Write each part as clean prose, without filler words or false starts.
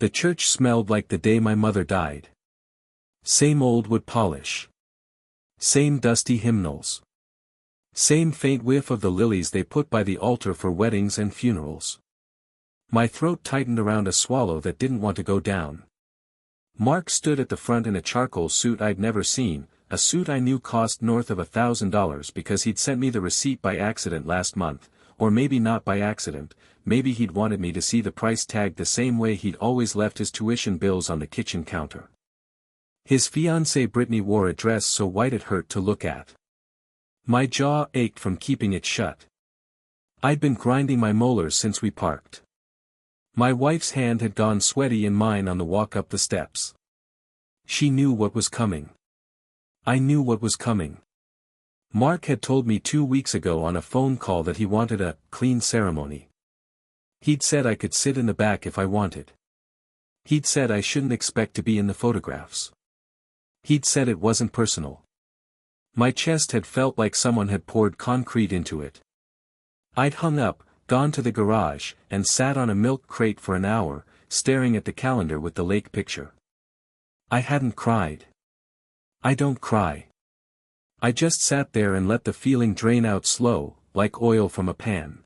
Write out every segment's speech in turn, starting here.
The church smelled like the day my mother died. Same old wood polish. Same dusty hymnals. Same faint whiff of the lilies they put by the altar for weddings and funerals. My throat tightened around a swallow that didn't want to go down. Mark stood at the front in a charcoal suit I'd never seen, a suit I knew cost north of $1,000 because he'd sent me the receipt by accident last month, or maybe not by accident, maybe he'd wanted me to see the price tag the same way he'd always left his tuition bills on the kitchen counter. His fiancée Brittany wore a dress so white it hurt to look at. My jaw ached from keeping it shut. I'd been grinding my molars since we parked. My wife's hand had gone sweaty in mine on the walk up the steps. She knew what was coming. I knew what was coming. Mark had told me 2 weeks ago on a phone call that he wanted a clean ceremony. He'd said I could sit in the back if I wanted. He'd said I shouldn't expect to be in the photographs. He'd said it wasn't personal. My chest had felt like someone had poured concrete into it. I'd hung up, gone to the garage, and sat on a milk crate for an hour, staring at the calendar with the lake picture. I hadn't cried. I don't cry. I just sat there and let the feeling drain out slow, like oil from a pan.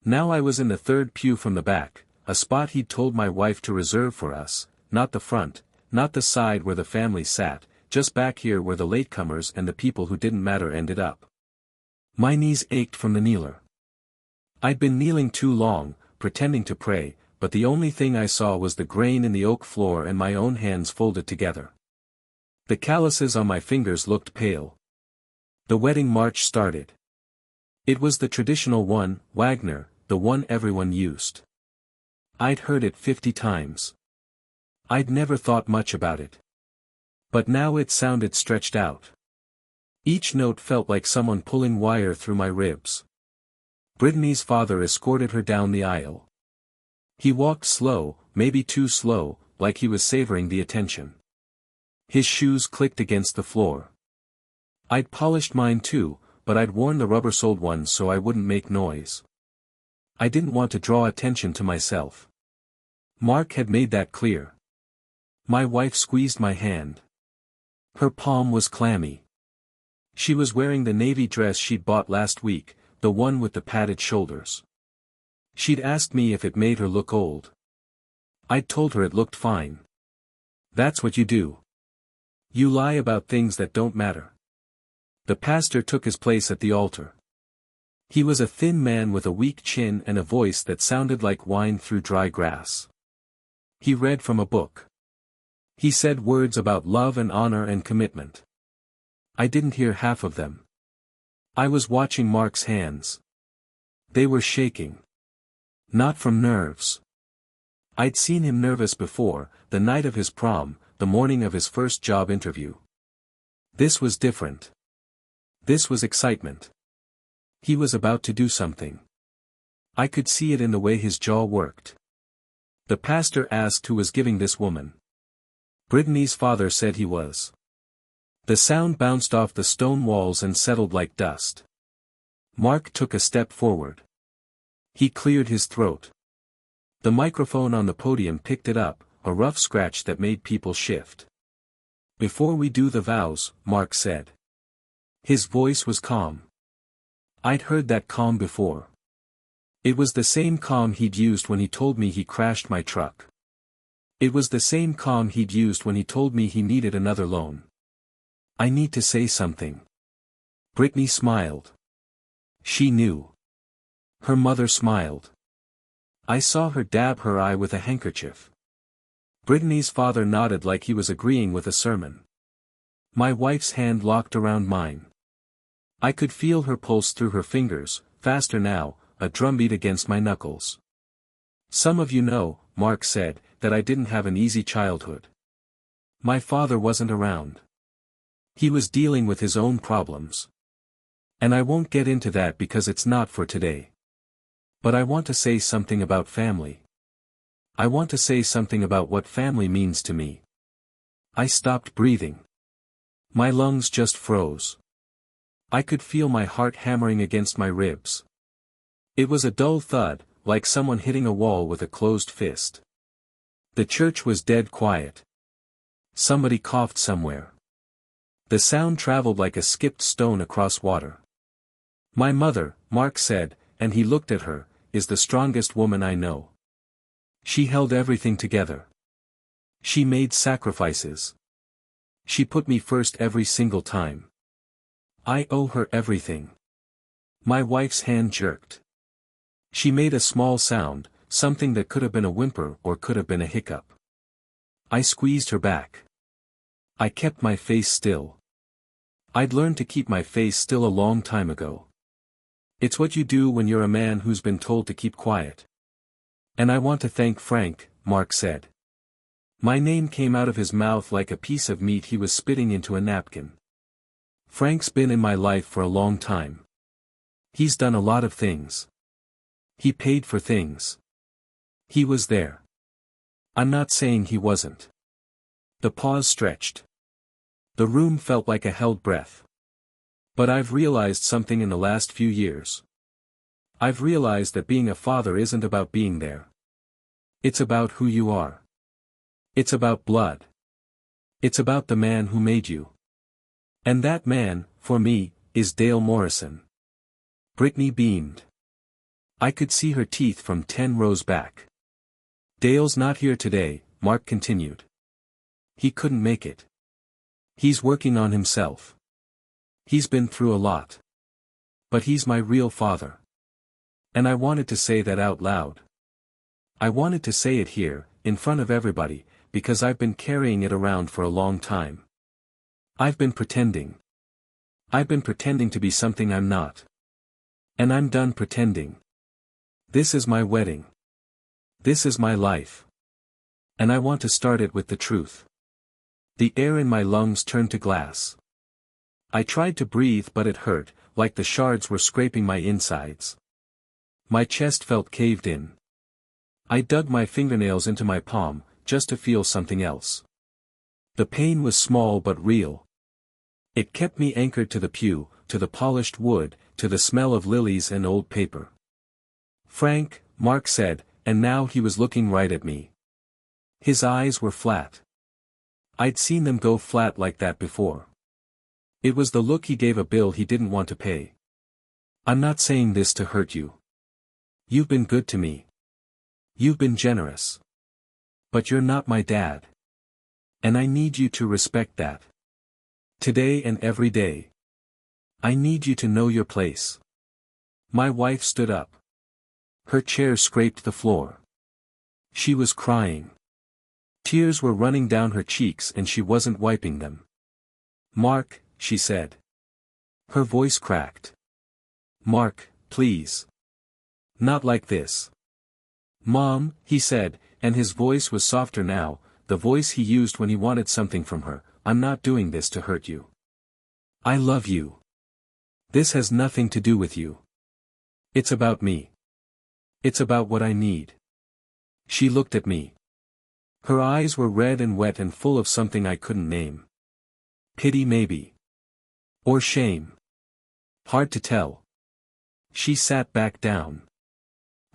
Now I was in the third pew from the back, a spot he'd told my wife to reserve for us, not the front, not the side where the family sat, just back here where the latecomers and the people who didn't matter ended up. My knees ached from the kneeler. I'd been kneeling too long, pretending to pray, but the only thing I saw was the grain in the oak floor and my own hands folded together. The calluses on my fingers looked pale. The wedding march started. It was the traditional one, Wagner, the one everyone used. I'd heard it 50 times. I'd never thought much about it. But now it sounded stretched out. Each note felt like someone pulling wire through my ribs. Brittany's father escorted her down the aisle. He walked slow, maybe too slow, like he was savoring the attention. His shoes clicked against the floor. I'd polished mine too, but I'd worn the rubber-soled ones so I wouldn't make noise. I didn't want to draw attention to myself. Mark had made that clear. My wife squeezed my hand. Her palm was clammy. She was wearing the navy dress she'd bought last week, the one with the padded shoulders. She'd asked me if it made her look old. I'd told her it looked fine. That's what you do. You lie about things that don't matter. The pastor took his place at the altar. He was a thin man with a weak chin and a voice that sounded like wine through dry grass. He read from a book. He said words about love and honor and commitment. I didn't hear half of them. I was watching Mark's hands. They were shaking. Not from nerves. I'd seen him nervous before, the night of his prom, the morning of his first job interview. This was different. This was excitement. He was about to do something. I could see it in the way his jaw worked. The pastor asked who was giving this woman. Brittany's father said he was. The sound bounced off the stone walls and settled like dust. Mark took a step forward. He cleared his throat. The microphone on the podium picked it up, a rough scratch that made people shift. Before we do the vows, Mark said. His voice was calm. I'd heard that calm before. It was the same calm he'd used when he told me he crashed my truck. It was the same calm he'd used when he told me he needed another loan. I need to say something. Brittany smiled. She knew. Her mother smiled. I saw her dab her eye with a handkerchief. Brittany's father nodded like he was agreeing with a sermon. My wife's hand locked around mine. I could feel her pulse through her fingers, faster now, a drumbeat against my knuckles. Some of you know, Mark said, that I didn't have an easy childhood. My father wasn't around. He was dealing with his own problems. And I won't get into that because it's not for today. But I want to say something about family. I want to say something about what family means to me. I stopped breathing. My lungs just froze. I could feel my heart hammering against my ribs. It was a dull thud, like someone hitting a wall with a closed fist. The church was dead quiet. Somebody coughed somewhere. The sound traveled like a skipped stone across water. My mother, Mark said, and he looked at her, is the strongest woman I know. She held everything together. She made sacrifices. She put me first every single time. I owe her everything. My wife's hand jerked. She made a small sound, something that could have been a whimper or could have been a hiccup. I squeezed her back. I kept my face still. I'd learned to keep my face still a long time ago. It's what you do when you're a man who's been told to keep quiet. And I want to thank Frank, Mark said. My name came out of his mouth like a piece of meat he was spitting into a napkin. Frank's been in my life for a long time. He's done a lot of things. He paid for things. He was there. I'm not saying he wasn't. The pause stretched. The room felt like a held breath. But I've realized something in the last few years. I've realized that being a father isn't about being there. It's about who you are. It's about blood. It's about the man who made you. And that man, for me, is Dale Morrison. Brittany beamed. I could see her teeth from 10 rows back. Dale's not here today, Mark continued. He couldn't make it. He's working on himself. He's been through a lot. But he's my real father. And I wanted to say that out loud. I wanted to say it here, in front of everybody, because I've been carrying it around for a long time. I've been pretending. I've been pretending to be something I'm not. And I'm done pretending. This is my wedding. This is my life. And I want to start it with the truth. The air in my lungs turned to glass. I tried to breathe but it hurt, like the shards were scraping my insides. My chest felt caved in. I dug my fingernails into my palm, just to feel something else. The pain was small but real. It kept me anchored to the pew, to the polished wood, to the smell of lilies and old paper. Frank, Mark said, and now he was looking right at me. His eyes were flat. I'd seen them go flat like that before. It was the look he gave a bill he didn't want to pay. I'm not saying this to hurt you. You've been good to me. You've been generous. But you're not my dad. And I need you to respect that. Today and every day. I need you to know your place. My wife stood up. Her chair scraped the floor. She was crying. Tears were running down her cheeks and she wasn't wiping them. Mark, she said. Her voice cracked. Mark, please. Not like this. Mom, he said, and his voice was softer now, the voice he used when he wanted something from her. I'm not doing this to hurt you. I love you. This has nothing to do with you. It's about me. It's about what I need. She looked at me. Her eyes were red and wet and full of something I couldn't name. Pity maybe. Or shame. Hard to tell. She sat back down.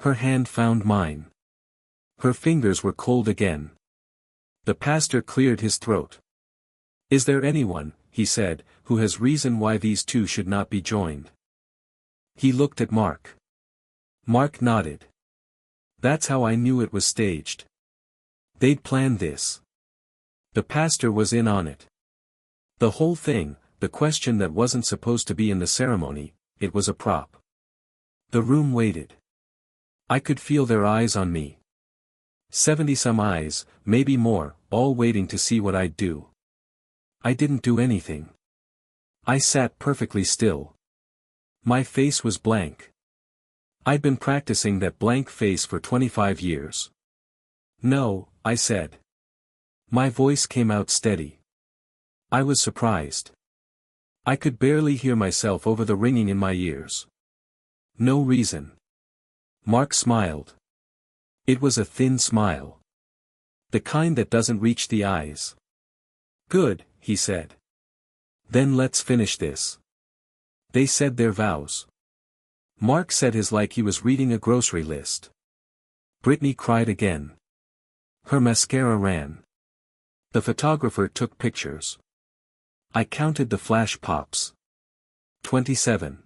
Her hand found mine. Her fingers were cold again. The pastor cleared his throat. Is there anyone, he said, who has reason why these two should not be joined? He looked at Mark. Mark nodded. That's how I knew it was staged. They'd planned this. The pastor was in on it. The whole thing, the question that wasn't supposed to be in the ceremony, it was a prop. The room waited. I could feel their eyes on me. 70-some eyes, maybe more, all waiting to see what I'd do. I didn't do anything. I sat perfectly still. My face was blank. I'd been practicing that blank face for 25 years. No, I said. My voice came out steady. I was surprised. I could barely hear myself over the ringing in my ears. No reason. Mark smiled. It was a thin smile. The kind that doesn't reach the eyes. Good, he said. Then let's finish this. They said their vows. Mark said his like he was reading a grocery list. Brittany cried again. Her mascara ran. The photographer took pictures. I counted the flash pops. 27.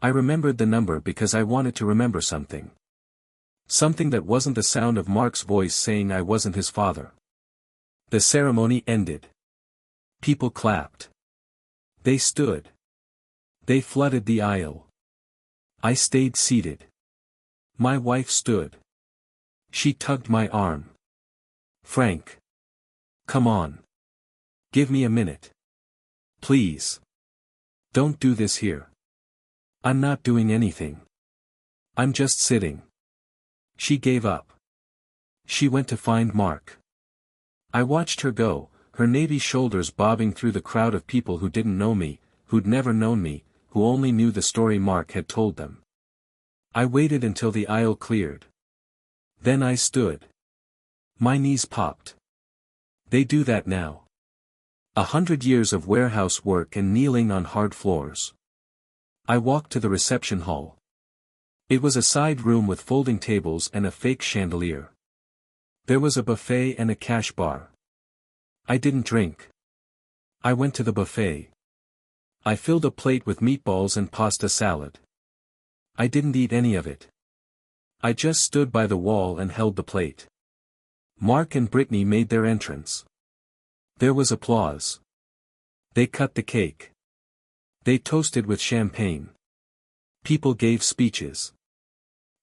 I remembered the number because I wanted to remember something. Something that wasn't the sound of Mark's voice saying I wasn't his father. The ceremony ended. People clapped. They stood. They flooded the aisle. I stayed seated. My wife stood. She tugged my arm. Frank. Come on. Give me a minute. Please. Don't do this here. I'm not doing anything. I'm just sitting. She gave up. She went to find Mark. I watched her go, her navy shoulders bobbing through the crowd of people who didn't know me, who'd never known me, who only knew the story Mark had told them. I waited until the aisle cleared. Then I stood. My knees popped. They do that now. 100 years of warehouse work and kneeling on hard floors. I walked to the reception hall. It was a side room with folding tables and a fake chandelier. There was a buffet and a cash bar. I didn't drink. I went to the buffet. I filled a plate with meatballs and pasta salad. I didn't eat any of it. I just stood by the wall and held the plate. Mark and Brittany made their entrance. There was applause. They cut the cake. They toasted with champagne. People gave speeches.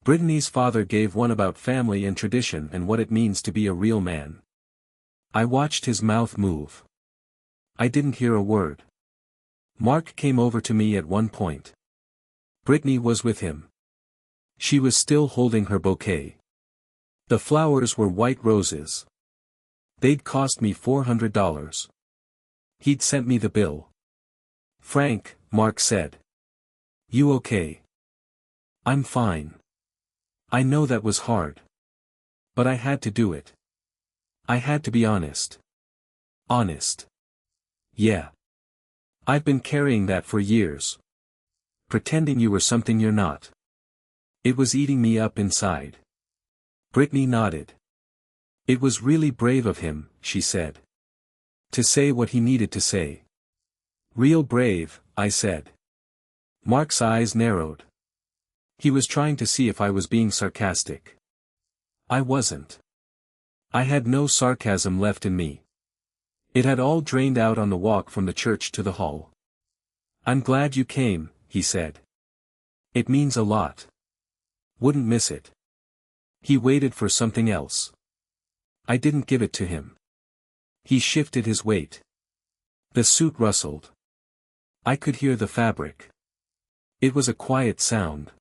Brittany's father gave one about family and tradition and what it means to be a real man. I watched his mouth move. I didn't hear a word. Mark came over to me at one point. Brittany was with him. She was still holding her bouquet. The flowers were white roses. They'd cost me $400. He'd sent me the bill. Frank, Mark said. You okay? I'm fine. I know that was hard. But I had to do it. I had to be honest. Honest. Yeah. I've been carrying that for years. Pretending you were something you're not. It was eating me up inside. Brittany nodded. It was really brave of him, she said. To say what he needed to say. Real brave, I said. Mark's eyes narrowed. He was trying to see if I was being sarcastic. I wasn't. I had no sarcasm left in me. It had all drained out on the walk from the church to the hall. I'm glad you came, he said. It means a lot. Wouldn't miss it. He waited for something else. I didn't give it to him. He shifted his weight. The suit rustled. I could hear the fabric. It was a quiet sound.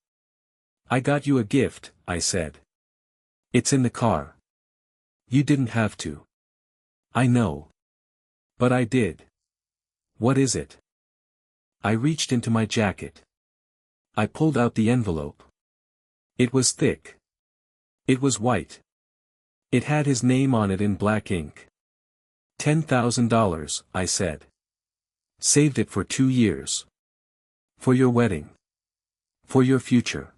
I got you a gift, I said. It's in the car. You didn't have to. I know. But I did. What is it? I reached into my jacket. I pulled out the envelope. It was thick. It was white. It had his name on it in black ink. $10,000, I said. Saved it for 2 years. For your wedding. For your future.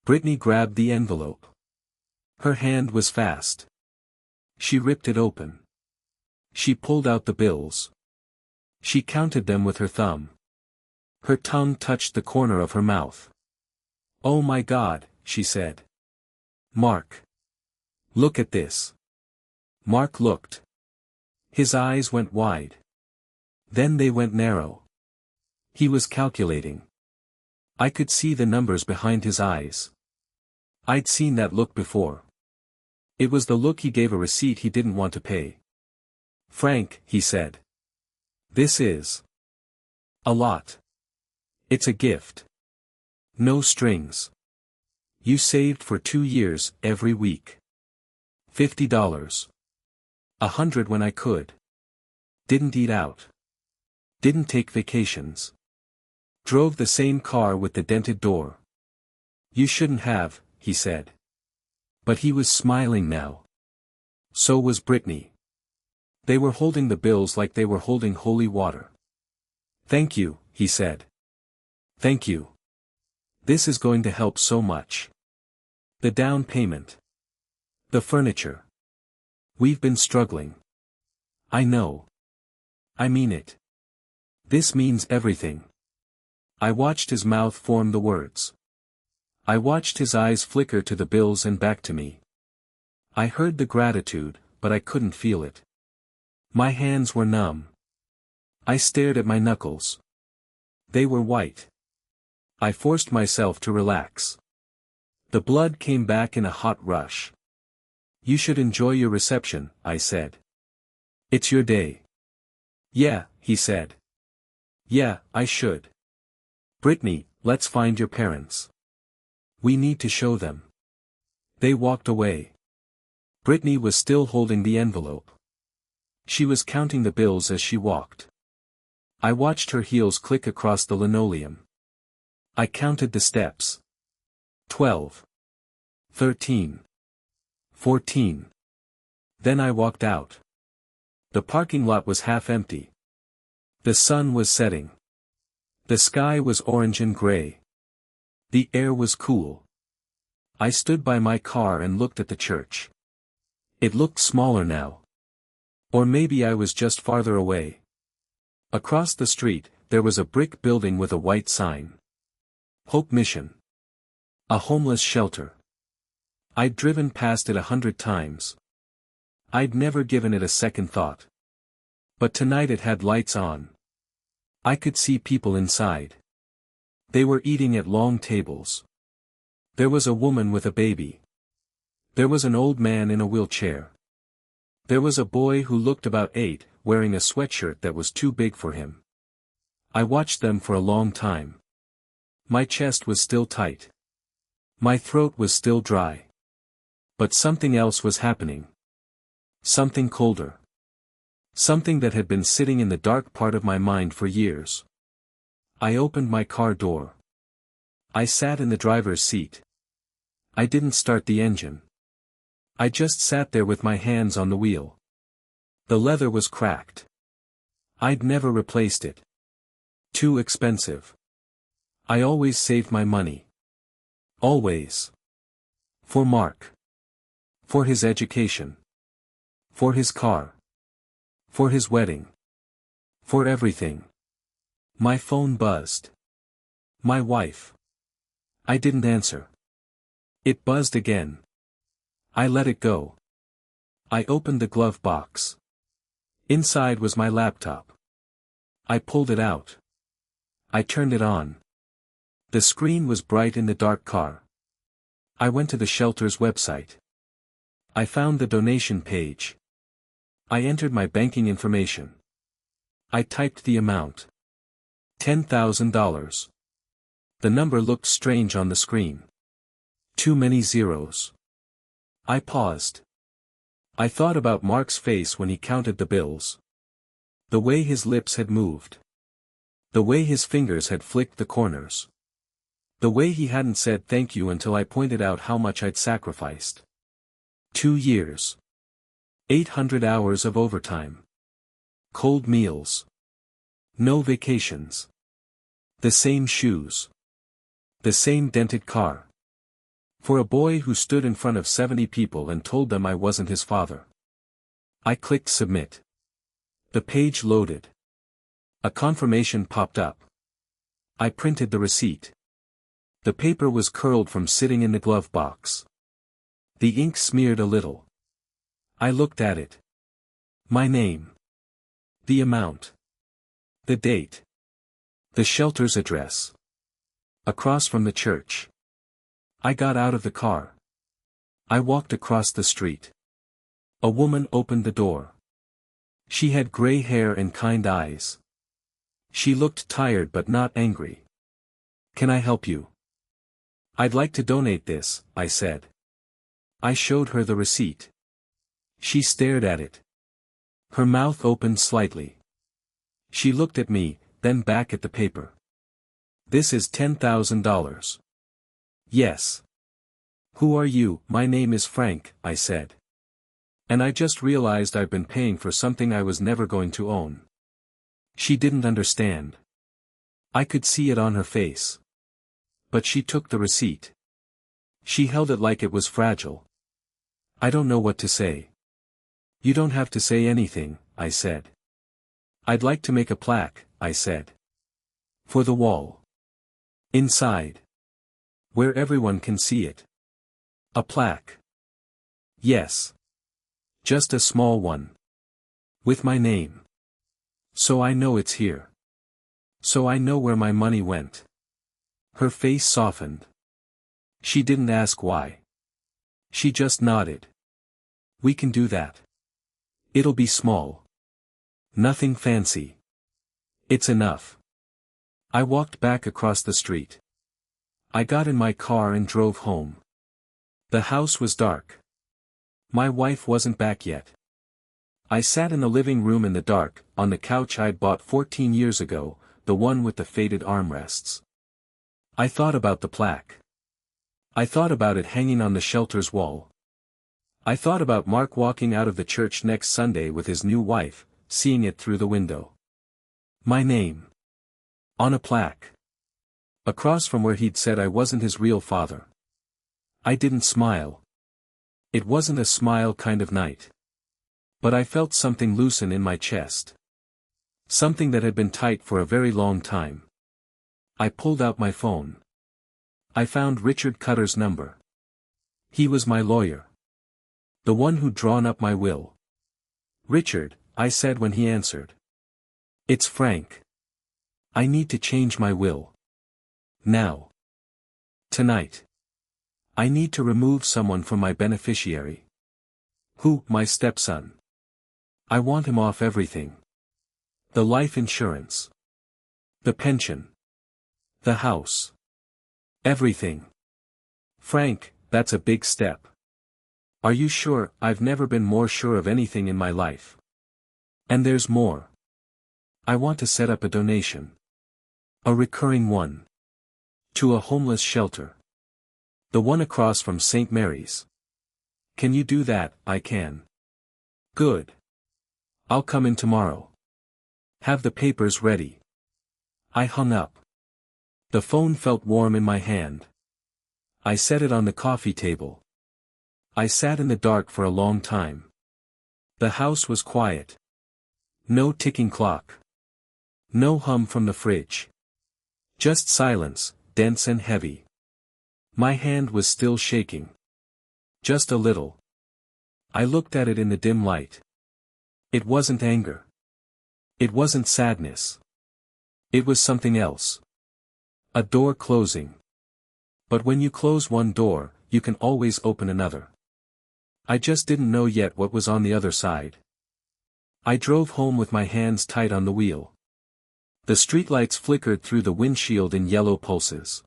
Brittany grabbed the envelope. Her hand was fast. She ripped it open. She pulled out the bills. She counted them with her thumb. Her tongue touched the corner of her mouth. Oh my God, she said. Mark. Look at this. Mark looked. His eyes went wide. Then they went narrow. He was calculating. I could see the numbers behind his eyes. I'd seen that look before. It was the look he gave a receipt he didn't want to pay. Frank, he said. This is a lot. It's a gift. No strings. You saved for 2 years, every week. $50. 100 when I could. Didn't eat out. Didn't take vacations. Drove the same car with the dented door. You shouldn't have, he said. But he was smiling now. So was Brittany. They were holding the bills like they were holding holy water. Thank you, he said. Thank you. This is going to help so much. The down payment. The furniture. We've been struggling. I know. I mean it. This means everything. I watched his mouth form the words. I watched his eyes flicker to the bills and back to me. I heard the gratitude, but I couldn't feel it. My hands were numb. I stared at my knuckles. They were white. I forced myself to relax. The blood came back in a hot rush. You should enjoy your reception, I said. It's your day. Yeah, he said. Yeah, I should. Brittany, let's find your parents. We need to show them. They walked away. Brittany was still holding the envelope. She was counting the bills as she walked. I watched her heels click across the linoleum. I counted the steps. 12. 13. 14. Then I walked out. The parking lot was half empty. The sun was setting. The sky was orange and gray. The air was cool. I stood by my car and looked at the church. It looked smaller now. Or maybe I was just farther away. Across the street, there was a brick building with a white sign. Hope Mission. A homeless shelter. I'd driven past it 100 times. I'd never given it a second thought. But tonight it had lights on. I could see people inside. They were eating at long tables. There was a woman with a baby. There was an old man in a wheelchair. There was a boy who looked about 8, wearing a sweatshirt that was too big for him. I watched them for a long time. My chest was still tight. My throat was still dry. But something else was happening. Something colder. Something that had been sitting in the dark part of my mind for years. I opened my car door. I sat in the driver's seat. I didn't start the engine. I just sat there with my hands on the wheel. The leather was cracked. I'd never replaced it. Too expensive. I always saved my money. Always. For Mark. For his education. For his car. For his wedding. For everything. My phone buzzed. My wife. I didn't answer. It buzzed again. I let it go. I opened the glove box. Inside was my laptop. I pulled it out. I turned it on. The screen was bright in the dark car. I went to the shelter's website. I found the donation page. I entered my banking information. I typed the amount. $10,000. The number looked strange on the screen. Too many zeros. I paused. I thought about Mark's face when he counted the bills. The way his lips had moved. The way his fingers had flicked the corners. The way he hadn't said thank you until I pointed out how much I'd sacrificed. 2 years. 800 hours of overtime. Cold meals. No vacations. The same shoes. The same dented car. For a boy who stood in front of 70 people and told them I wasn't his father. I clicked submit. The page loaded. A confirmation popped up. I printed the receipt. The paper was curled from sitting in the glove box. The ink smeared a little. I looked at it. My name. The amount. The date. The shelter's address. Across from the church. I got out of the car. I walked across the street. A woman opened the door. She had gray hair and kind eyes. She looked tired but not angry. Can I help you? I'd like to donate this, I said. I showed her the receipt. She stared at it. Her mouth opened slightly. She looked at me, then back at the paper. This is $10,000. Yes. Who are you? My name is Frank, I said. And I just realized I've been paying for something I was never going to own. She didn't understand. I could see it on her face. But she took the receipt. She held it like it was fragile. I don't know what to say. You don't have to say anything, I said. I'd like to make a plaque, I said. For the wall. Inside. Where everyone can see it. A plaque. Yes. Just a small one. With my name. So I know it's here. So I know where my money went. Her face softened. She didn't ask why. She just nodded. We can do that. It'll be small. Nothing fancy. It's enough. I walked back across the street. I got in my car and drove home. The house was dark. My wife wasn't back yet. I sat in the living room in the dark, on the couch I'd bought 14 years ago, the one with the faded armrests. I thought about the plaque. I thought about it hanging on the shelter's wall. I thought about Mark walking out of the church next Sunday with his new wife, seeing it through the window. My name. On a plaque. Across from where he'd said I wasn't his real father. I didn't smile. It wasn't a smile kind of night. But I felt something loosen in my chest. Something that had been tight for a very long time. I pulled out my phone. I found Richard Cutter's number. He was my lawyer. The one who'd drawn up my will. Richard, I said when he answered. It's Frank. I need to change my will. Now. Tonight. I need to remove someone from my beneficiary. Who? My stepson. I want him off everything. The life insurance. The pension. The house. Everything. Frank, that's a big step. Are you sure? I've never been more sure of anything in my life. And there's more. I want to set up a donation. A recurring one. To a homeless shelter. The one across from St. Mary's. Can you do that? I can. Good. I'll come in tomorrow. Have the papers ready. I hung up. The phone felt warm in my hand. I set it on the coffee table. I sat in the dark for a long time. The house was quiet. No ticking clock. No hum from the fridge. Just silence, dense and heavy. My hand was still shaking. Just a little. I looked at it in the dim light. It wasn't anger. It wasn't sadness. It was something else. A door closing. But when you close one door, you can always open another. I just didn't know yet what was on the other side. I drove home with my hands tight on the wheel. The streetlights flickered through the windshield in yellow pulses.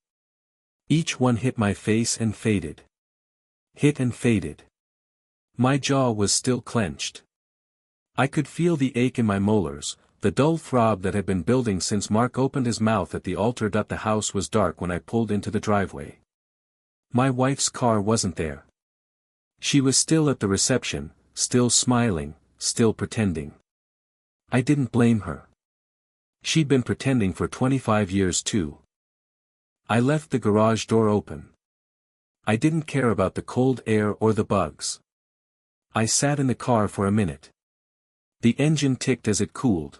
Each one hit my face and faded. Hit and faded. My jaw was still clenched. I could feel the ache in my molars, the dull throb that had been building since Mark opened his mouth at the altar. The house was dark when I pulled into the driveway. My wife's car wasn't there. She was still at the reception, still smiling, still pretending. I didn't blame her. She'd been pretending for 25 years too. I left the garage door open. I didn't care about the cold air or the bugs. I sat in the car for a minute. The engine ticked as it cooled.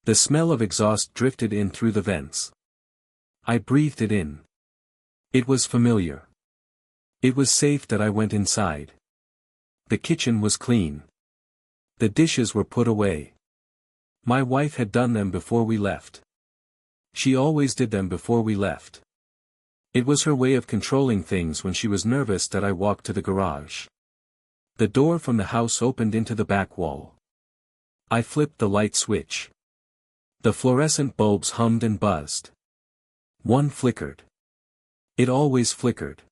The smell of exhaust drifted in through the vents. I breathed it in. It was familiar. It was safe that I went inside. The kitchen was clean. The dishes were put away. My wife had done them before we left. She always did them before we left. It was her way of controlling things when she was nervous. That I walked to the garage. The door from the house opened into the back wall. I flipped the light switch. The fluorescent bulbs hummed and buzzed. One flickered. It always flickered.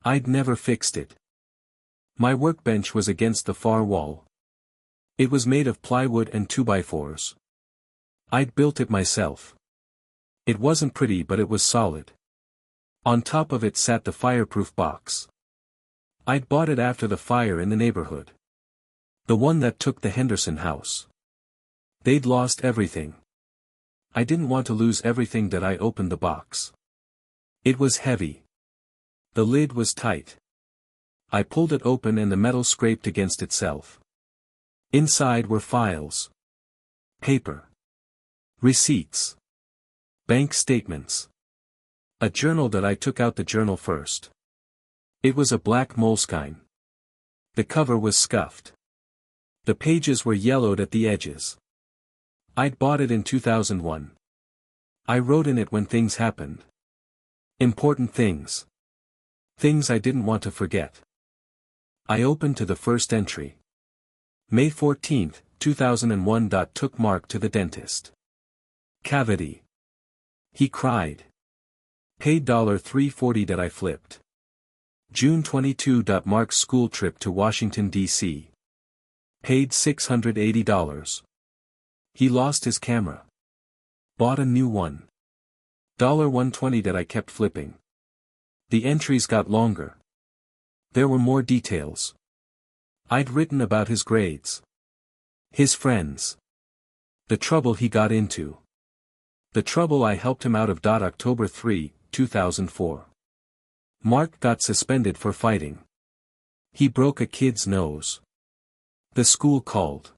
I'd never fixed it. My workbench was against the far wall. It was made of plywood and 2x4s. I'd built it myself. It wasn't pretty, but it was solid. On top of it sat the fireproof box. I'd bought it after the fire in the neighborhood. The one that took the Henderson house. They'd lost everything. I didn't want to lose everything. That I opened the box. It was heavy. The lid was tight. I pulled it open and the metal scraped against itself. Inside were files, paper, receipts, bank statements. A journal that I took out the journal first. It was a black moleskine. The cover was scuffed. The pages were yellowed at the edges. I'd bought it in 2001. I wrote in it when things happened. Important things. Things I didn't want to forget. I opened to the first entry. May 14, 2001. Took Mark to the dentist. Cavity. He cried. Paid $3.40 that I flipped. June 22. Mark's school trip to Washington, D.C. Paid $680. He lost his camera. Bought a new one. $120 that I kept flipping. The entries got longer. There were more details. I'd written about his grades. His friends. The trouble he got into. The trouble I helped him out of. October 3, 2004. Mark got suspended for fighting. He broke a kid's nose. The school called.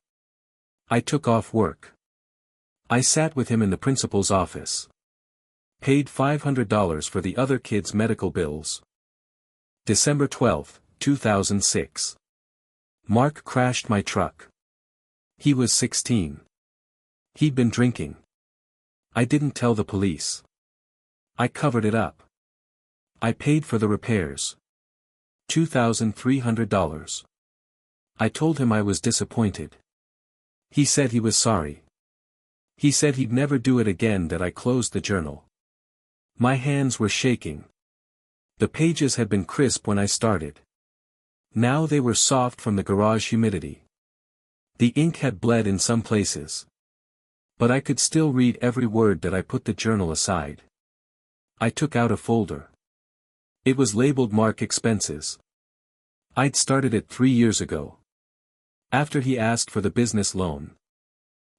I took off work. I sat with him in the principal's office. Paid $500 for the other kids' medical bills. December 12, 2006. Mark crashed my truck. He was 16. He'd been drinking. I didn't tell the police. I covered it up. I paid for the repairs. $2,300. I told him I was disappointed. He said he was sorry. He said he'd never do it again. That I closed the journal. My hands were shaking. The pages had been crisp when I started. Now they were soft from the garage humidity. The ink had bled in some places. But I could still read every word. That I put the journal aside. I took out a folder. It was labeled Mark Expenses. I'd started it 3 years ago. After he asked for the business loan.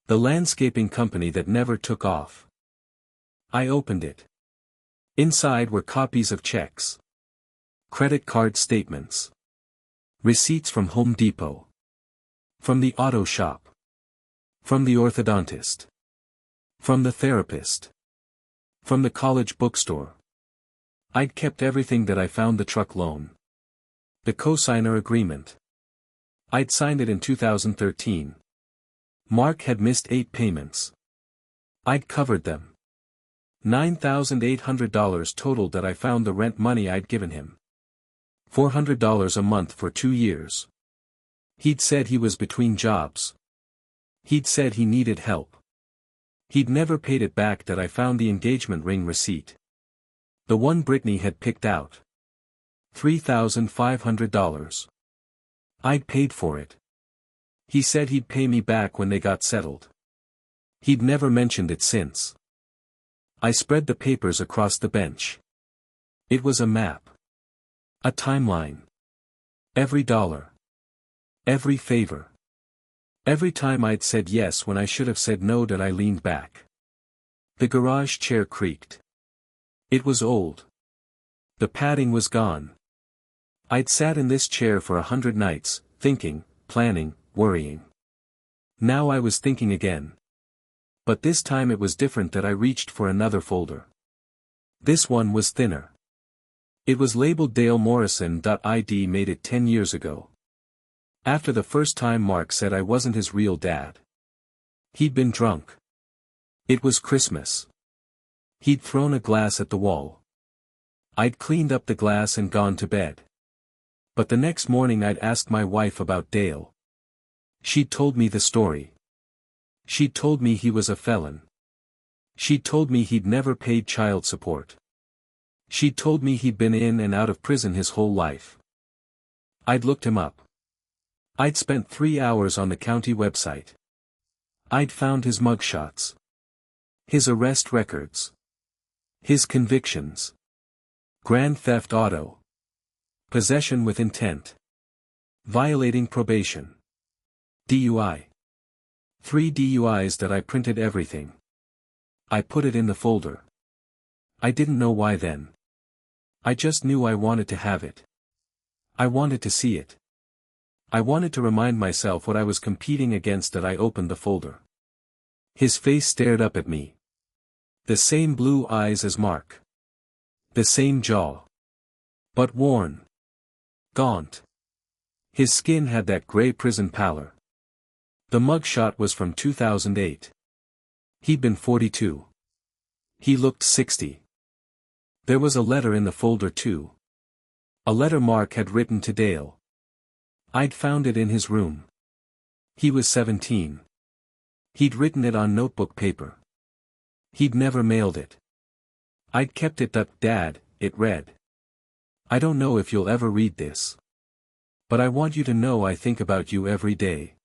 The landscaping company that never took off. I opened it. Inside were copies of checks. Credit card statements. Receipts from Home Depot. From the auto shop. From the orthodontist. From the therapist. From the college bookstore. I'd kept everything. That I found the truck loan. The cosigner agreement. I'd signed it in 2013. Mark had missed 8 payments. I'd covered them. $9,800 totaled. That I found the rent money I'd given him. $400 a month for 2 years. He'd said he was between jobs. He'd said he needed help. He'd never paid it back. That I found the engagement ring receipt. The one Brittany had picked out. $3,500. I'd paid for it. He said he'd pay me back when they got settled. He'd never mentioned it since. I spread the papers across the bench. It was a map. A timeline. Every dollar. Every favor. Every time I'd said yes when I should have said no. That I leaned back. The garage chair creaked. It was old. The padding was gone. I'd sat in this chair for 100 nights, thinking, planning, worrying. Now I was thinking again. But this time it was different. That I reached for another folder. This one was thinner. It was labeled Dale Morrison. ID made it 10 years ago. After the first time Mark said I wasn't his real dad. He'd been drunk. It was Christmas. He'd thrown a glass at the wall. I'd cleaned up the glass and gone to bed. But the next morning I'd asked my wife about Dale. She'd told me the story. She'd told me he was a felon. She'd told me he'd never paid child support. She'd told me he'd been in and out of prison his whole life. I'd looked him up. I'd spent 3 hours on the county website. I'd found his mugshots. His arrest records. His convictions. Grand theft auto. Possession with intent. Violating probation. DUI. 3 DUIs. That I printed everything. I put it in the folder. I didn't know why then. I just knew I wanted to have it. I wanted to see it. I wanted to remind myself what I was competing against as I opened the folder. His face stared up at me. The same blue eyes as Mark. The same jaw. But worn. Gaunt. His skin had that gray prison pallor. The mugshot was from 2008. He'd been 42. He looked 60. There was a letter in the folder too. A letter Mark had written to Dale. I'd found it in his room. He was 17. He'd written it on notebook paper. He'd never mailed it. I'd kept it. Dad, it read. I don't know if you'll ever read this. But I want you to know I think about you every day.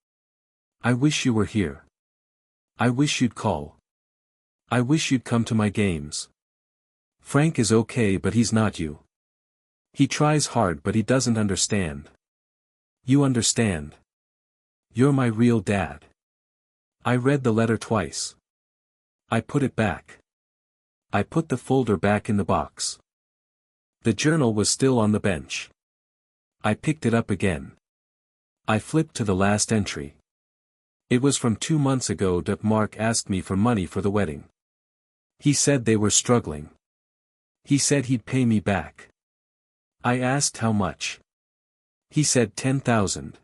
I wish you were here. I wish you'd call. I wish you'd come to my games. Frank is okay, but he's not you. He tries hard, but he doesn't understand. You understand. You're my real dad. I read the letter twice. I put it back. I put the folder back in the box. The journal was still on the bench. I picked it up again. I flipped to the last entry. It was from 2 months ago. Mark asked me for money for the wedding. He said they were struggling. He said he'd pay me back. I asked how much. He said 10,000.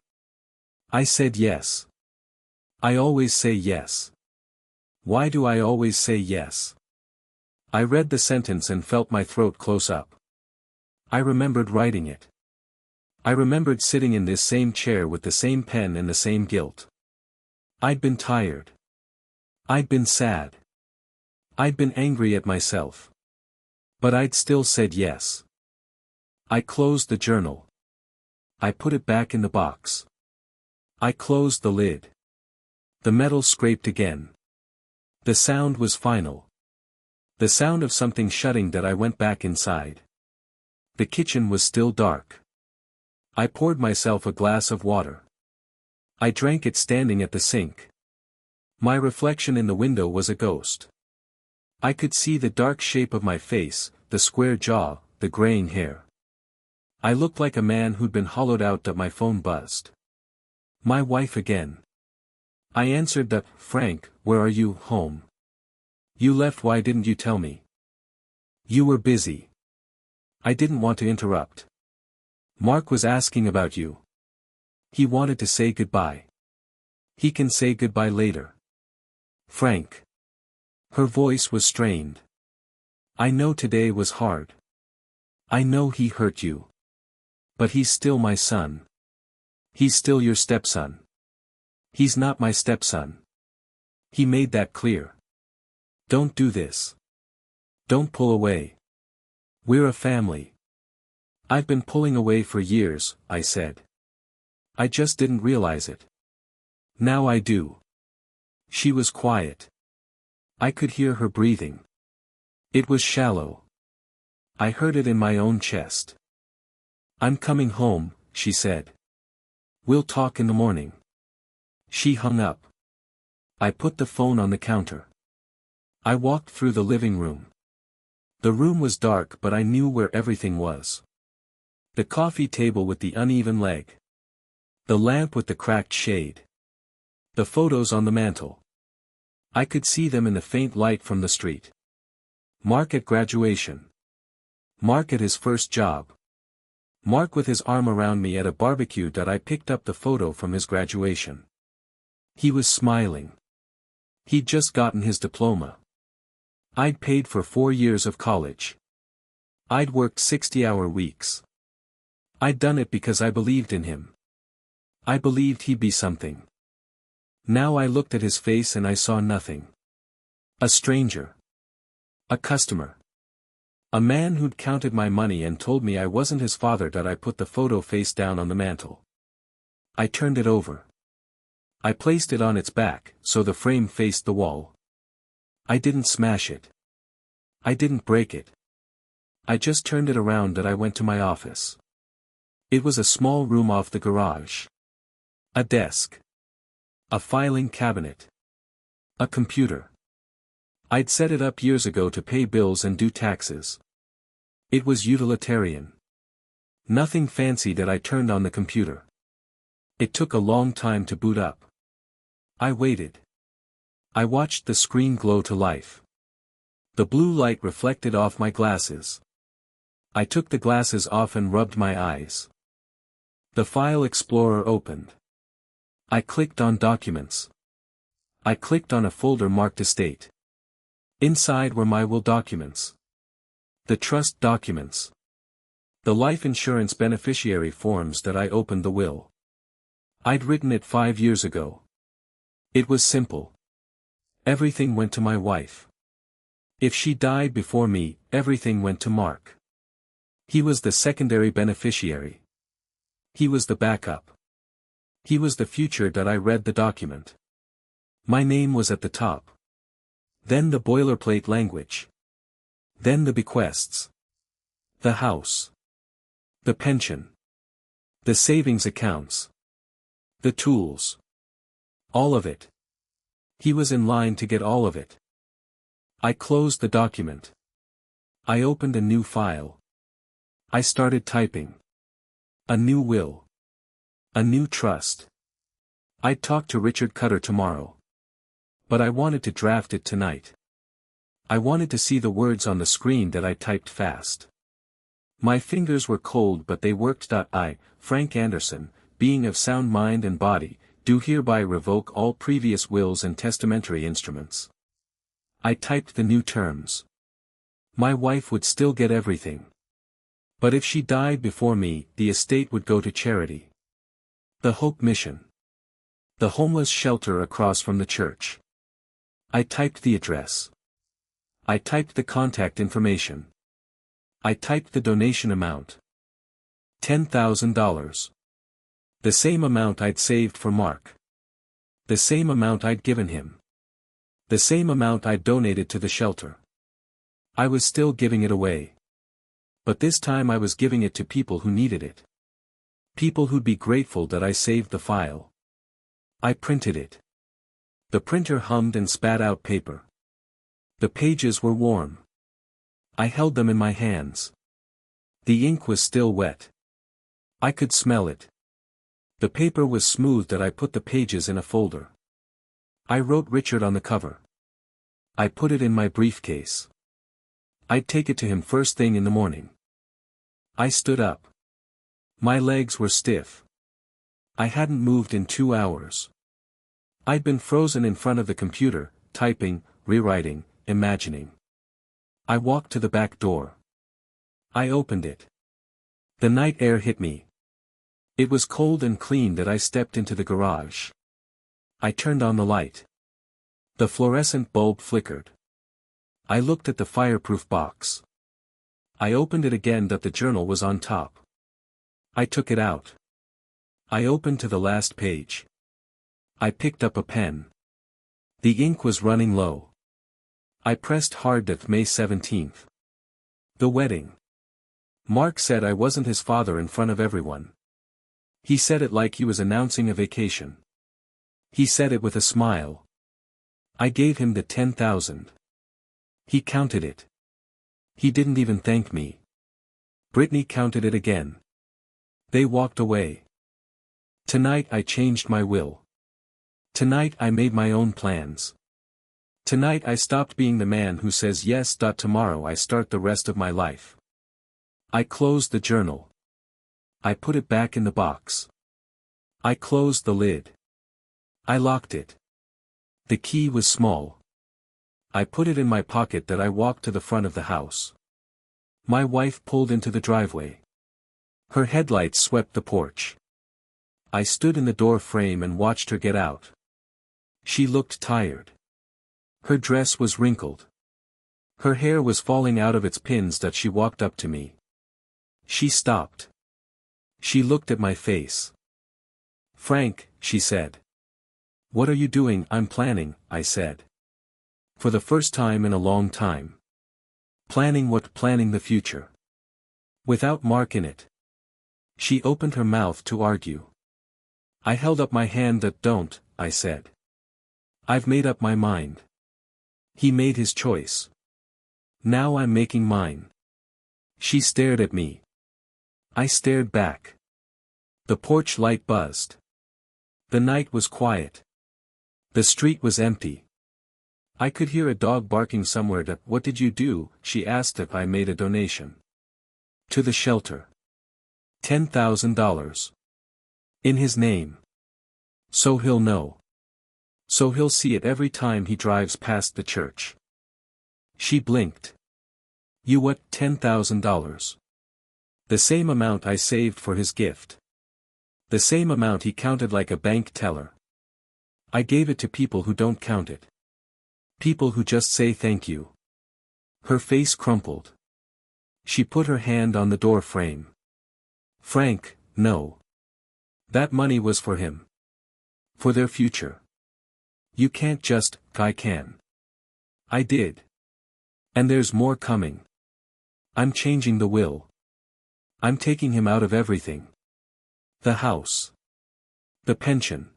I said yes. I always say yes. Why do I always say yes? I read the sentence and felt my throat close up. I remembered writing it. I remembered sitting in this same chair with the same pen and the same guilt. I'd been tired. I'd been sad. I'd been angry at myself. But I'd still said yes. I closed the journal. I put it back in the box. I closed the lid. The metal scraped again. The sound was final. The sound of something shutting. I went back inside. The kitchen was still dark. I poured myself a glass of water. I drank it standing at the sink. My reflection in the window was a ghost. I could see the dark shape of my face, the square jaw, the graying hair. I looked like a man who'd been hollowed out. My phone buzzed. My wife again. I answered. Frank, where are you? Home. You left. Why didn't you tell me? You were busy. I didn't want to interrupt. Mark was asking about you. He wanted to say goodbye. He can say goodbye later. Frank. Her voice was strained. I know today was hard. I know he hurt you. But he's still my son. He's still your stepson. He's not my stepson. He made that clear. Don't do this. Don't pull away. We're a family. I've been pulling away for years, I said. I just didn't realize it. Now I do. She was quiet. I could hear her breathing. It was shallow. I heard it in my own chest. I'm coming home, she said. We'll talk in the morning. She hung up. I put the phone on the counter. I walked through the living room. The room was dark, but I knew where everything was. The coffee table with the uneven leg. The lamp with the cracked shade. The photos on the mantel. I could see them in the faint light from the street. Mark at graduation. Mark at his first job. Mark with his arm around me at a barbecue. I picked up the photo from his graduation. He was smiling. He'd just gotten his diploma. I'd paid for 4 years of college. I'd worked 60-hour weeks. I'd done it because I believed in him. I believed he'd be something. Now I looked at his face and I saw nothing. A stranger. A customer. A man who'd counted my money and told me I wasn't his father. I put the photo face down on the mantel. I turned it over. I placed it on its back, so the frame faced the wall. I didn't smash it. I didn't break it. I just turned it around. I went to my office. It was a small room off the garage. A desk. A filing cabinet. A computer. I'd set it up years ago to pay bills and do taxes. It was utilitarian. Nothing fancy. I turned on the computer. It took a long time to boot up. I waited. I watched the screen glow to life. The blue light reflected off my glasses. I took the glasses off and rubbed my eyes. The File Explorer opened. I clicked on Documents. I clicked on a folder marked Estate. Inside were my will documents. The trust documents. The life insurance beneficiary forms that I opened the will. I'd written it 5 years ago. It was simple. Everything went to my wife. If she died before me, everything went to Mark. He was the secondary beneficiary. He was the backup. He was the future that I read the document. My name was at the top. Then the boilerplate language. Then the bequests. The house. The pension. The savings accounts. The tools. All of it. He was in line to get all of it. I closed the document. I opened a new file. I started typing. A new will. A new trust. I'd talk to Richard Cutter tomorrow. But I wanted to draft it tonight. I wanted to see the words on the screen that I typed fast. My fingers were cold but they worked. I, Frank Anderson, being of sound mind and body, do hereby revoke all previous wills and testamentary instruments. I typed the new terms. My wife would still get everything. But if she died before me, the estate would go to charity. The Hope Mission. The homeless shelter across from the church. I typed the address. I typed the contact information. I typed the donation amount. $10,000. The same amount I'd saved for Mark. The same amount I'd given him. The same amount I'd donated to the shelter. I was still giving it away. But this time I was giving it to people who needed it. People who'd be grateful that I saved the file. I printed it. The printer hummed and spat out paper. The pages were warm. I held them in my hands. The ink was still wet. I could smell it. The paper was smooth that I put the pages in a folder. I wrote Richard on the cover. I put it in my briefcase. I'd take it to him first thing in the morning. I stood up. My legs were stiff. I hadn't moved in 2 hours. I'd been frozen in front of the computer, typing, rewriting, imagining. I walked to the back door. I opened it. The night air hit me. It was cold and clean that I stepped into the garage. I turned on the light. The fluorescent bulb flickered. I looked at the fireproof box. I opened it again that the journal was on top. I took it out. I opened to the last page. I picked up a pen. The ink was running low. I pressed hard that May 17th. The wedding. Mark said I wasn't his father in front of everyone. He said it like he was announcing a vacation. He said it with a smile. I gave him the 10,000. He counted it. He didn't even thank me. Brittany counted it again. They walked away. Tonight I changed my will. Tonight I made my own plans. Tonight I stopped being the man who says yes. Tomorrow I start the rest of my life. I closed the journal. I put it back in the box. I closed the lid. I locked it. The key was small. I put it in my pocket that I walked to the front of the house. My wife pulled into the driveway. Her headlights swept the porch. I stood in the door frame and watched her get out. She looked tired. Her dress was wrinkled. Her hair was falling out of its pins that she walked up to me. She stopped. She looked at my face. "Frank," she said. "What are you doing?" "I'm planning," I said. For the first time in a long time. Planning what? Planning the future. Without Mark in it. She opened her mouth to argue. I held up my hand. "Don't," I said. "I've made up my mind." He made his choice. Now I'm making mine. She stared at me. I stared back. The porch light buzzed. The night was quiet. The street was empty. I could hear a dog barking somewhere. What did you do? She asked if I made a donation. To the shelter. $10,000. In his name. So he'll know. So he'll see it every time he drives past the church. She blinked. You what? $10,000. The same amount I saved for his gift. The same amount he counted like a bank teller. I gave it to people who don't count it. People who just say thank you. Her face crumpled. She put her hand on the door frame. Frank, no. That money was for him. For their future. You can't just, I can. I did. And there's more coming. I'm changing the will. I'm taking him out of everything. The house. The pension.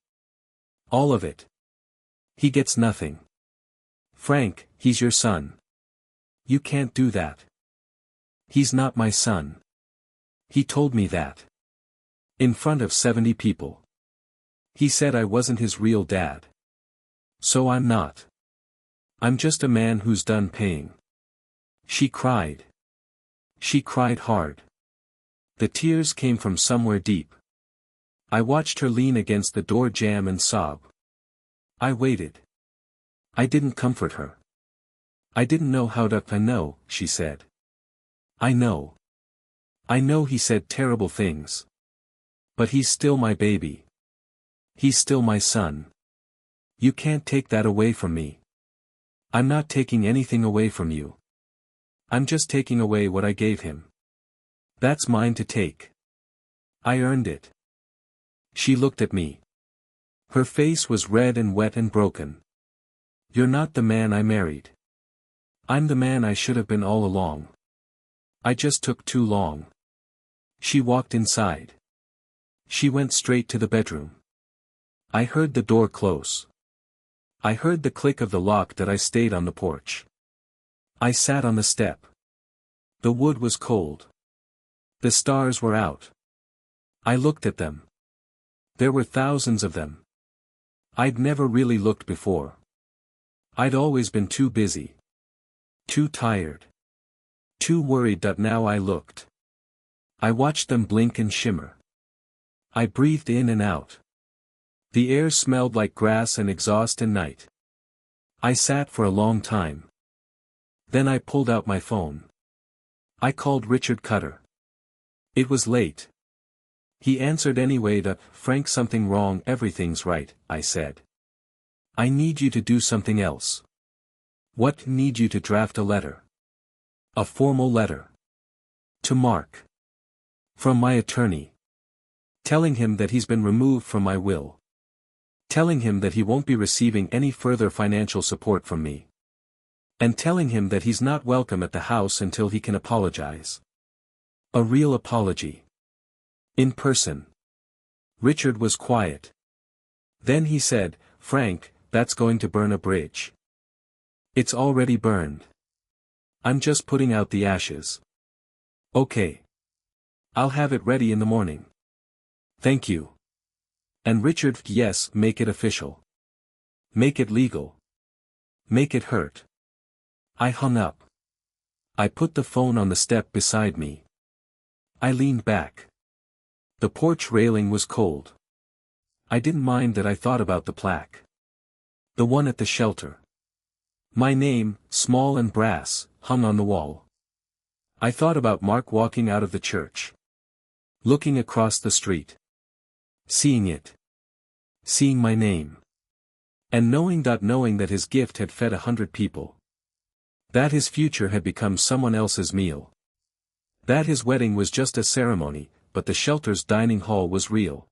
All of it. He gets nothing. Frank, he's your son. You can't do that. He's not my son. He told me that. In front of 70 people. He said I wasn't his real dad. So I'm not. I'm just a man who's done paying. She cried. She cried hard. The tears came from somewhere deep. I watched her lean against the door jamb and sob. I waited. I didn't comfort her. I didn't know how to. I know, she said. I know. I know he said terrible things. But he's still my baby. He's still my son. You can't take that away from me. I'm not taking anything away from you. I'm just taking away what I gave him. That's mine to take. I earned it. She looked at me. Her face was red and wet and broken. You're not the man I married. I'm the man I should have been all along. I just took too long. She walked inside. She went straight to the bedroom. I heard the door close. I heard the click of the lock. That I stayed on the porch. I sat on the step. The wood was cold. The stars were out. I looked at them. There were thousands of them. I'd never really looked before. I'd always been too busy. Too tired. Too worried. Now I looked. I watched them blink and shimmer. I breathed in and out. The air smelled like grass and exhaust and night. I sat for a long time. Then I pulled out my phone. I called Richard Cutter. It was late. He answered anyway. Frank, something wrong? Everything's right, I said. I need you to do something else. What? Need you to draft a letter. A formal letter. To Mark. From my attorney. Telling him that he's been removed from my will. Telling him that he won't be receiving any further financial support from me. And telling him that he's not welcome at the house until he can apologize. A real apology. In person. Richard was quiet. Then he said, Frank, that's going to burn a bridge. It's already burned. I'm just putting out the ashes. Okay. I'll have it ready in the morning. Thank you. And Richard, yes, make it official. Make it legal. Make it hurt. I hung up. I put the phone on the step beside me. I leaned back. The porch railing was cold. I didn't mind that. I thought about the plaque. The one at the shelter. My name, small and brass, hung on the wall. I thought about Mark walking out of the church. Looking across the street. Seeing it. Seeing my name. And knowing that his gift had fed 100 people. That his future had become someone else's meal. That his wedding was just a ceremony, but the shelter's dining hall was real.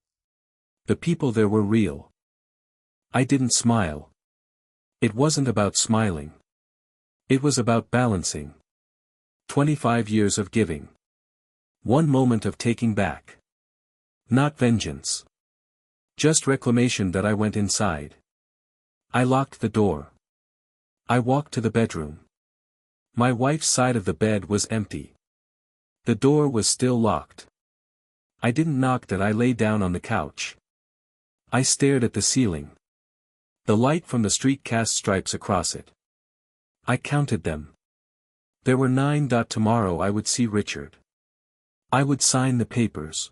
The people there were real. I didn't smile. It wasn't about smiling. It was about balancing. 25 years of giving. One moment of taking back. Not vengeance. Just reclamation. That I went inside. I locked the door. I walked to the bedroom. My wife's side of the bed was empty. The door was still locked. I didn't knock. That I lay down on the couch. I stared at the ceiling. The light from the street cast stripes across it. I counted them. There were 9. Tomorrow I would see Richard. I would sign the papers.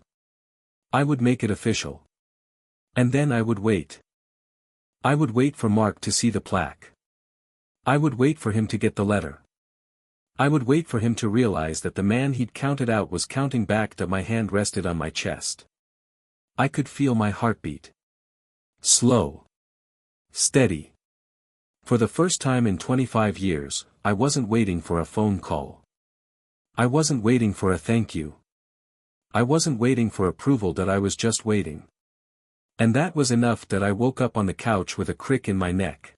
I would make it official. And then I would wait. I would wait for Mark to see the plaque. I would wait for him to get the letter. I would wait for him to realize that the man he'd counted out was counting back. My hand rested on my chest. I could feel my heartbeat. Slow. Steady. For the first time in 25 years, I wasn't waiting for a phone call. I wasn't waiting for a thank you. I wasn't waiting for approval. I was just waiting. And that was enough. I woke up on the couch with a crick in my neck.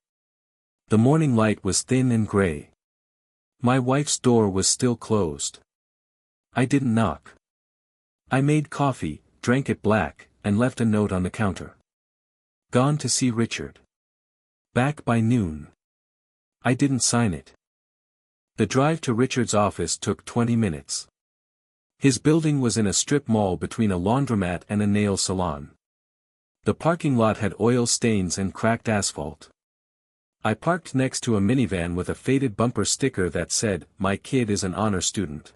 The morning light was thin and gray. My wife's door was still closed. I didn't knock. I made coffee, drank it black, and left a note on the counter. Gone to see Richard. Back by noon. I didn't sign it. The drive to Richard's office took 20 minutes. His building was in a strip mall between a laundromat and a nail salon. The parking lot had oil stains and cracked asphalt. I parked next to a minivan with a faded bumper sticker that said, "My kid is an honor student."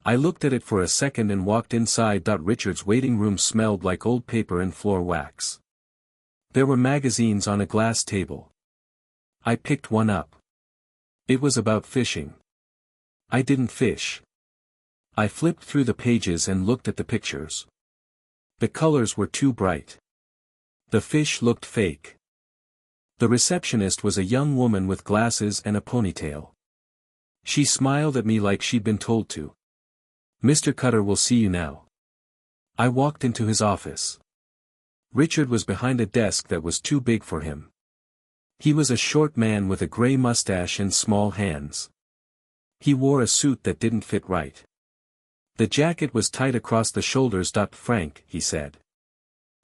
I looked at it for a second and walked inside. Richard's waiting room smelled like old paper and floor wax. There were magazines on a glass table. I picked one up. It was about fishing. I didn't fish. I flipped through the pages and looked at the pictures. The colors were too bright. The fish looked fake. The receptionist was a young woman with glasses and a ponytail. She smiled at me like she'd been told to. "Mr. Cutter will see you now." I walked into his office. Richard was behind a desk that was too big for him. He was a short man with a gray mustache and small hands. He wore a suit that didn't fit right. The jacket was tight across the shoulders. "Frank," he said.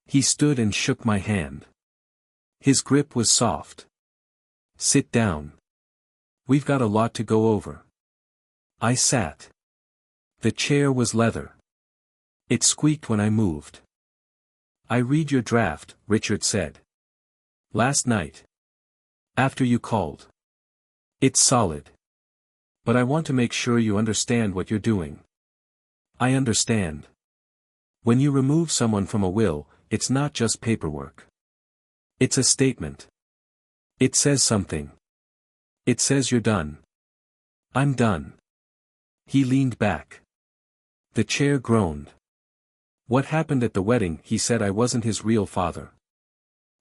He stood and shook my hand. His grip was soft. "Sit down. We've got a lot to go over." I sat. The chair was leather. It squeaked when I moved. "I read your draft," Richard said. "Last night. After you called. It's solid. But I want to make sure you understand what you're doing." "I understand. When you remove someone from a will, it's not just paperwork. It's a statement. It says something. It says you're done." "I'm done." He leaned back. The chair groaned. "What happened at the wedding?" He said. "I wasn't his real father.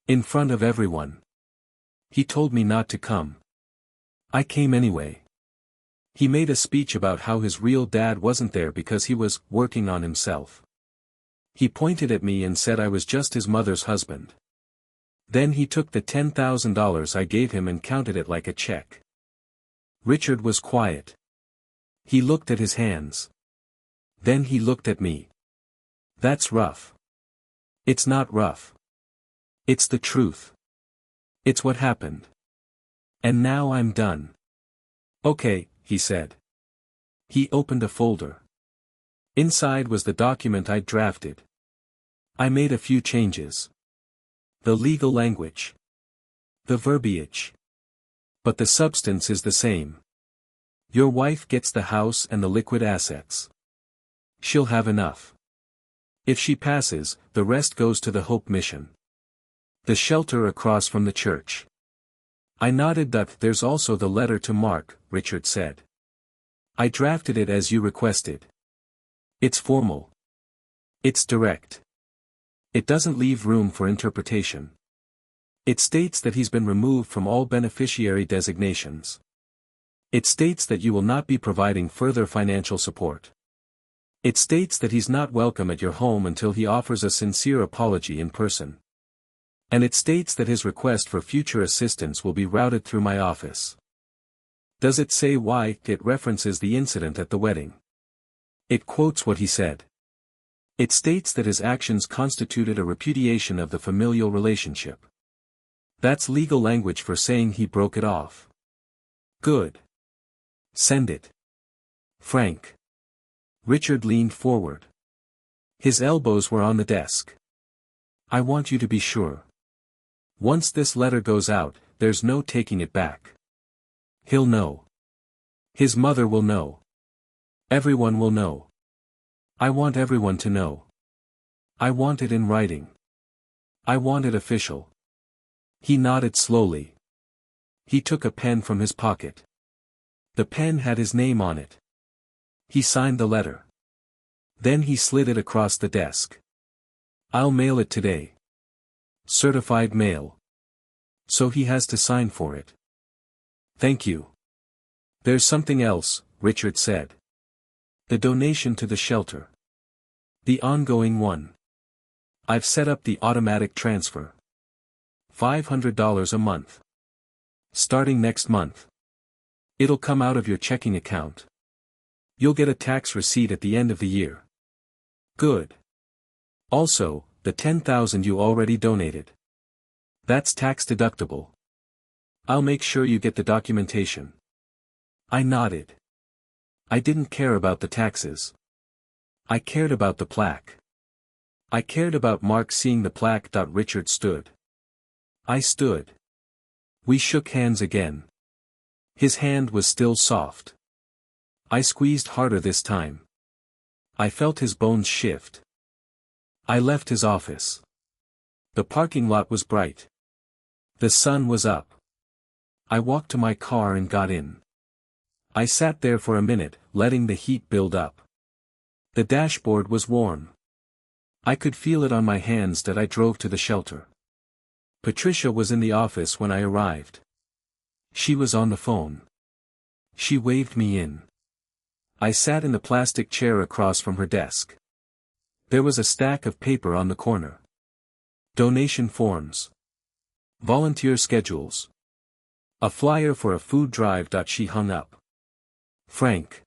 In front of everyone. He told me not to come. I came anyway. He made a speech about how his real dad wasn't there because he was working on himself. He pointed at me and said I was just his mother's husband. Then he took the $10,000 I gave him and counted it like a check." Richard was quiet. He looked at his hands. Then he looked at me. "That's rough." "It's not rough. It's the truth. It's what happened. And now I'm done." "Okay," he said. He opened a folder. Inside was the document I'd drafted. I made a few changes. The legal language. The verbiage. But the substance is the same. Your wife gets the house and the liquid assets. She'll have enough. If she passes, the rest goes to the Hope Mission. The shelter across from the church. I nodded. "There's also the letter to Mark," Richard said. "I drafted it as you requested. It's formal. It's direct. It doesn't leave room for interpretation. It states that he's been removed from all beneficiary designations. It states that you will not be providing further financial support. It states that he's not welcome at your home until he offers a sincere apology in person. And it states that his request for future assistance will be routed through my office." Does it say why? It references the incident at the wedding. It quotes what he said. It states that his actions constituted a repudiation of the familial relationship. That's legal language for saying he broke it off. Good. Send it. Frank. Richard leaned forward. His elbows were on the desk. I want you to be sure. Once this letter goes out, there's no taking it back. He'll know. His mother will know. Everyone will know. I want everyone to know. I want it in writing. I want it official. He nodded slowly. He took a pen from his pocket. The pen had his name on it. He signed the letter. Then he slid it across the desk. I'll mail it today. Certified mail. So he has to sign for it. Thank you. There's something else, Richard said. The donation to the shelter. The ongoing one. I've set up the automatic transfer. $500 a month. Starting next month. It'll come out of your checking account. You'll get a tax receipt at the end of the year. Good. Also, the $10,000 you already donated. That's tax deductible. I'll make sure you get the documentation. I nodded. I didn't care about the taxes. I cared about the plaque. I cared about Mark seeing the plaque. Richard stood. I stood. We shook hands again. His hand was still soft. I squeezed harder this time. I felt his bones shift. I left his office. The parking lot was bright. The sun was up. I walked to my car and got in. I sat there for a minute, letting the heat build up. The dashboard was warm. I could feel it on my hands. I drove to the shelter. Patricia was in the office when I arrived. She was on the phone. She waved me in. I sat in the plastic chair across from her desk. There was a stack of paper on the corner. Donation forms. Volunteer schedules. A flyer for a food drive. She hung up. Frank.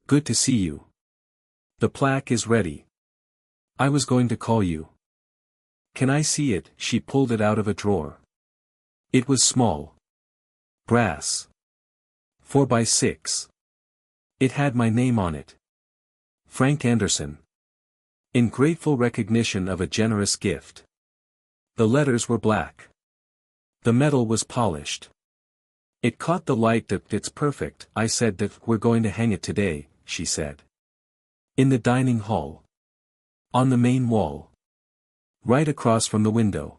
Good to see you. The plaque is ready. I was going to call you. Can I see it? She pulled it out of a drawer. It was small. Brass. 4x6. It had my name on it. Frank Anderson. In grateful recognition of a generous gift. The letters were black. The metal was polished. It caught the light. It's perfect, I said. We're going to hang it today, she said. In the dining hall. On the main wall. Right across from the window.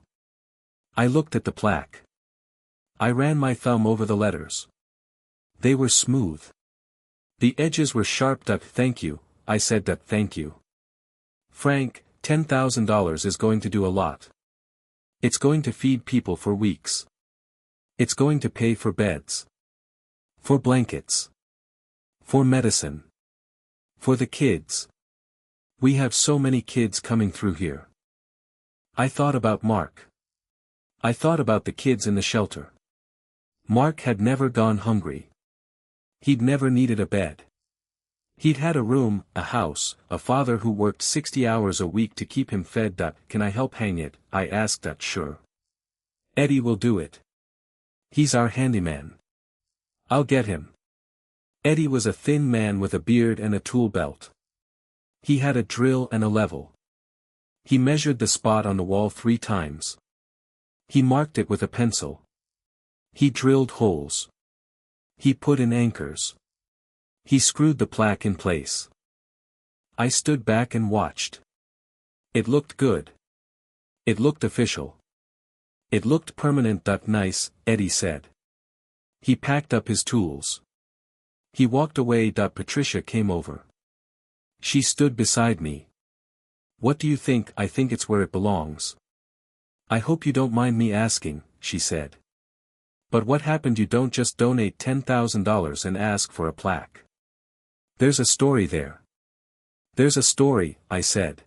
I looked at the plaque. I ran my thumb over the letters. They were smooth. The edges were sharp. Thank you, I said. Thank you. Frank, $10,000 is going to do a lot. It's going to feed people for weeks. It's going to pay for beds. For blankets. For medicine. For the kids. We have so many kids coming through here. I thought about Mark. I thought about the kids in the shelter. Mark had never gone hungry. He'd never needed a bed. He'd had a room, a house, a father who worked 60 hours a week to keep him fed. Can I help hang it? I asked. Sure. Eddie will do it. He's our handyman. I'll get him. Eddie was a thin man with a beard and a tool belt. He had a drill and a level. He measured the spot on the wall 3 times. He marked it with a pencil. He drilled holes. He put in anchors. He screwed the plaque in place. I stood back and watched. It looked good. It looked official. It looked permanent. Nice, Eddie said. He packed up his tools. He walked away. Patricia came over. She stood beside me. What do you think? I think it's where it belongs. I hope you don't mind me asking, she said. But what happened? You don't just donate $10,000 and ask for a plaque. There's a story there. There's a story, I said.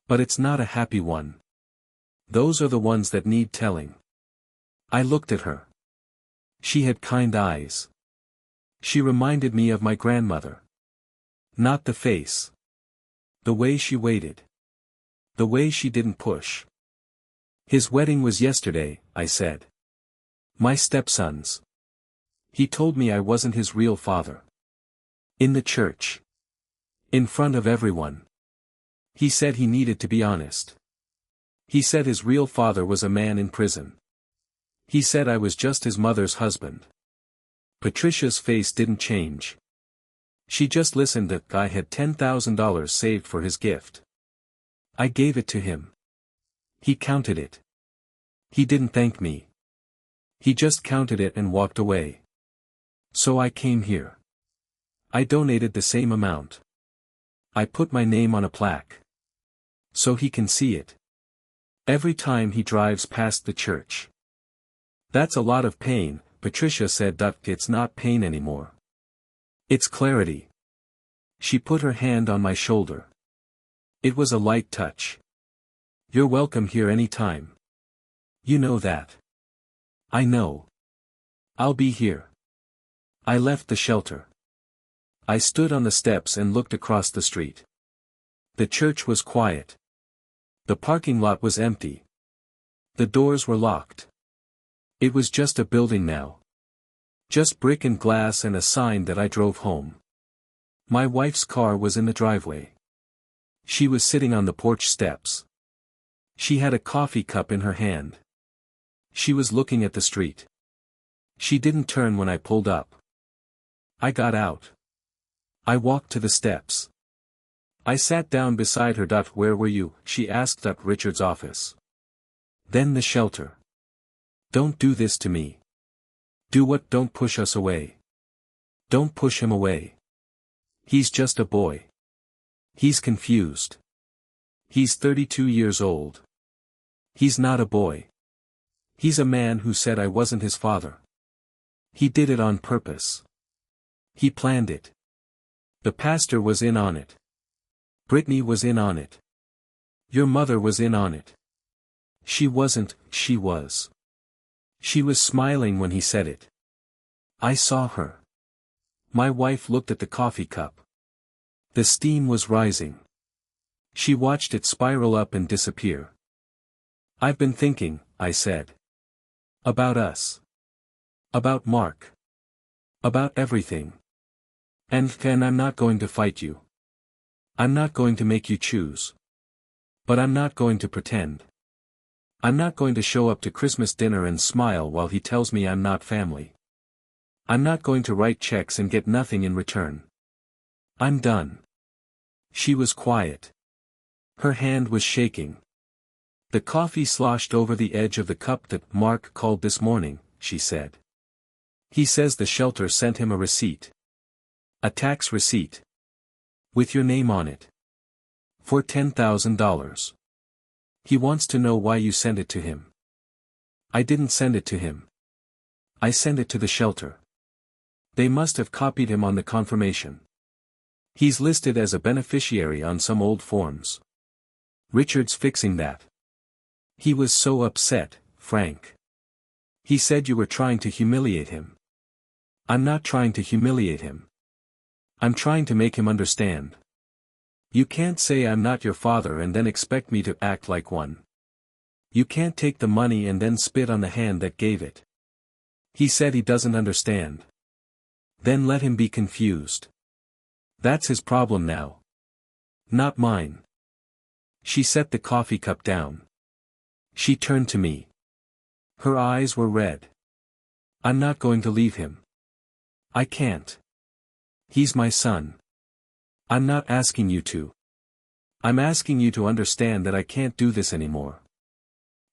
But it's not a happy one. Those are the ones that need telling. I looked at her. She had kind eyes. She reminded me of my grandmother. Not the face. The way she waited. The way she didn't push. His wedding was yesterday, I said. My stepson's. He told me I wasn't his real father. In the church. In front of everyone. He said he needed to be honest. He said his real father was a man in prison. He said I was just his mother's husband. Patricia's face didn't change. She just listened. That guy had $10,000 saved for his gift. I gave it to him. He counted it. He didn't thank me. He just counted it and walked away. So I came here. I donated the same amount. I put my name on a plaque. So he can see it. Every time he drives past the church. That's a lot of pain, Patricia said. It's not pain anymore. It's clarity. She put her hand on my shoulder. It was a light touch. You're welcome here any time. You know that. I know. I'll be here. I left the shelter. I stood on the steps and looked across the street. The church was quiet. The parking lot was empty. The doors were locked. It was just a building now. Just brick and glass and a sign that I drove home. My wife's car was in the driveway. She was sitting on the porch steps. She had a coffee cup in her hand. She was looking at the street. She didn't turn when I pulled up. I got out. I walked to the steps. I sat down beside her. Where were you? She asked. Richard's office. Then the shelter. Don't do this to me. Do what? Don't push us away. Don't push him away. He's just a boy. He's confused. He's 32 years old. He's not a boy. He's a man who said I wasn't his father. He did it on purpose. He planned it. The pastor was in on it. Brittany was in on it. Your mother was in on it. She wasn't, she was. She was smiling when he said it. I saw her. My wife looked at the coffee cup. The steam was rising. She watched it spiral up and disappear. I've been thinking, I said. About us. About Mark. About everything. And I'm not going to fight you. I'm not going to make you choose. But I'm not going to pretend. I'm not going to show up to Christmas dinner and smile while he tells me I'm not family. I'm not going to write checks and get nothing in return. I'm done. She was quiet. Her hand was shaking. The coffee sloshed over the edge of the cup. That Mark called this morning, she said. He says the shelter sent him a receipt. A tax receipt. With your name on it. For $10,000. He wants to know why you sent it to him. I didn't send it to him. I sent it to the shelter. They must have copied him on the confirmation. He's listed as a beneficiary on some old forms. Richard's fixing that. He was so upset, Frank. He said you were trying to humiliate him. I'm not trying to humiliate him. I'm trying to make him understand. You can't say I'm not your father and then expect me to act like one. You can't take the money and then spit on the hand that gave it. He said he doesn't understand. Then let him be confused. That's his problem now. Not mine. She set the coffee cup down. She turned to me. Her eyes were red. I'm not going to leave him. I can't. He's my son. I'm not asking you to. I'm asking you to understand that I can't do this anymore.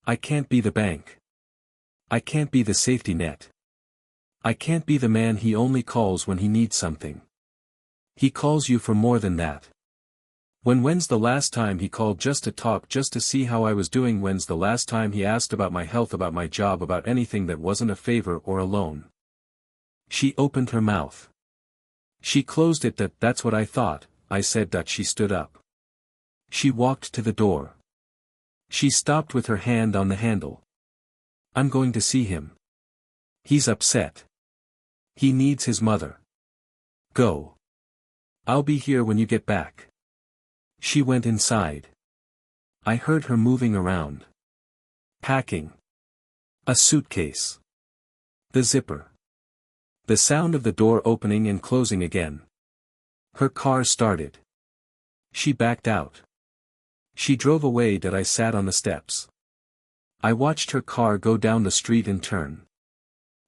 I can't be the bank. I can't be the safety net. I can't be the man he only calls when he needs something. He calls you for more than that. When's the last time he called just to talk, just to see how I was doing? When's the last time he asked about my health, about my job, about anything that wasn't a favor or a loan? She opened her mouth. She closed it. That's what I thought, I said. She stood up. She walked to the door. She stopped with her hand on the handle. I'm going to see him. He's upset. He needs his mother. Go. I'll be here when you get back. She went inside. I heard her moving around. Packing. A suitcase. The zipper. The sound of the door opening and closing again. Her car started. She backed out. She drove away that I sat on the steps. I watched her car go down the street and turn.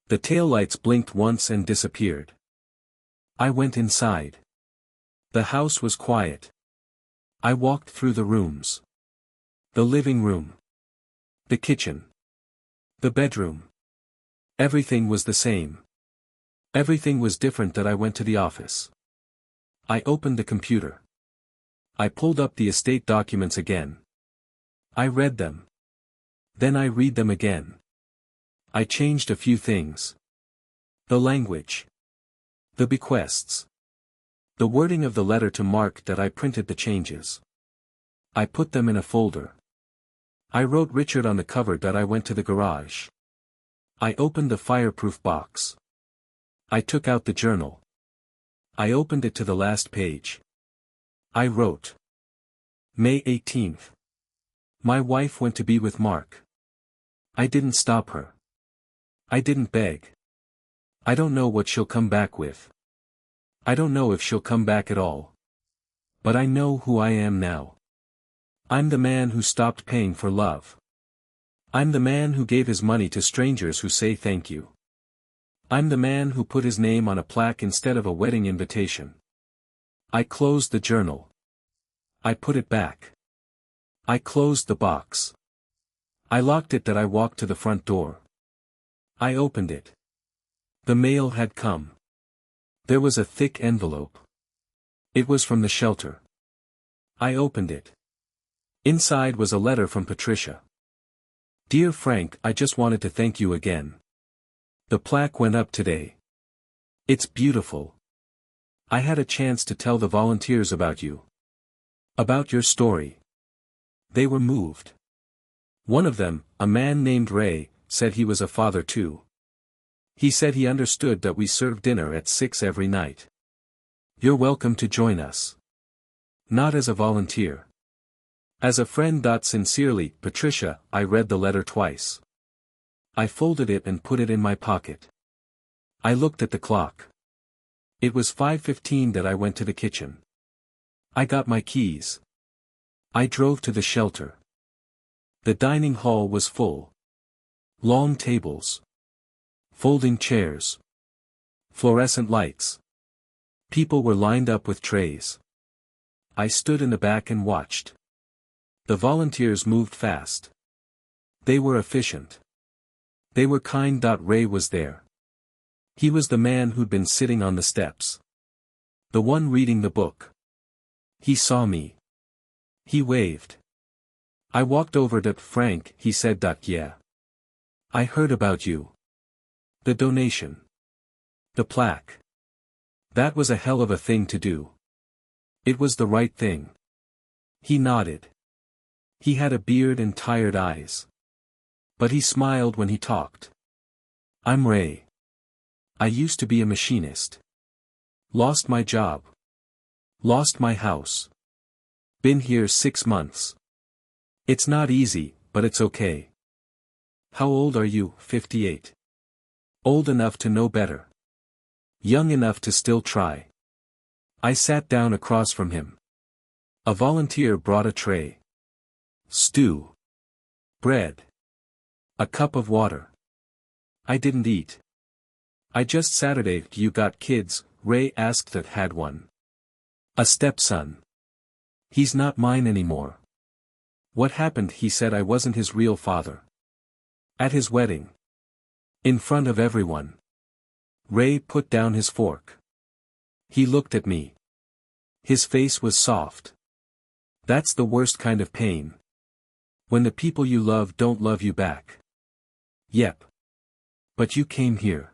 The taillights blinked once and disappeared. I went inside. The house was quiet. I walked through the rooms. The living room. The kitchen. The bedroom. Everything was the same. Everything was different that I went to the office. I opened the computer. I pulled up the estate documents again. I read them. Then I read them again. I changed a few things. The language. The bequests. The wording of the letter to Mark that I printed the changes. I put them in a folder. I wrote Richard on the cover that I went to the garage. I opened the fireproof box. I took out the journal. I opened it to the last page. I wrote. May 18th. My wife went to be with Mark. I didn't stop her. I didn't beg. I don't know what she'll come back with. I don't know if she'll come back at all. But I know who I am now. I'm the man who stopped paying for love. I'm the man who gave his money to strangers who say thank you. I'm the man who put his name on a plaque instead of a wedding invitation. I closed the journal. I put it back. I closed the box. I locked it that I walked to the front door. I opened it. The mail had come. There was a thick envelope. It was from the shelter. I opened it. Inside was a letter from Patricia. Dear Frank, I just wanted to thank you again. The plaque went up today. It's beautiful. I had a chance to tell the volunteers about you. About your story. They were moved. One of them, a man named Ray, said he was a father too. He said he understood that we serve dinner at 6 every night. You're welcome to join us. Not as a volunteer. As a friend. Sincerely, Patricia. I read the letter twice. I folded it and put it in my pocket. I looked at the clock. It was 5:15 that I went to the kitchen. I got my keys. I drove to the shelter. The dining hall was full. Long tables. Folding chairs. Fluorescent lights. People were lined up with trays. I stood in the back and watched. The volunteers moved fast. They were efficient. They were kind. Ray was there. He was the man who'd been sitting on the steps. The one reading the book. He saw me. He waved. I walked over to Frank. He said. Yeah. I heard about you. The donation. The plaque. That was a hell of a thing to do. It was the right thing. He nodded. He had a beard and tired eyes. But he smiled when he talked. I'm Ray. I used to be a machinist. Lost my job. Lost my house. Been here 6 months. It's not easy, but it's okay. How old are you? 58. Old enough to know better. Young enough to still try. I sat down across from him. A volunteer brought a tray. Stew. Bread. A cup of water. I didn't eat. I just Saturday. You got kids? Ray asked. That had one. A stepson. He's not mine anymore. What happened? He said I wasn't his real father. At his wedding. In front of everyone. Ray put down his fork. He looked at me. His face was soft. That's the worst kind of pain. When the people you love don't love you back. Yep. But you came here.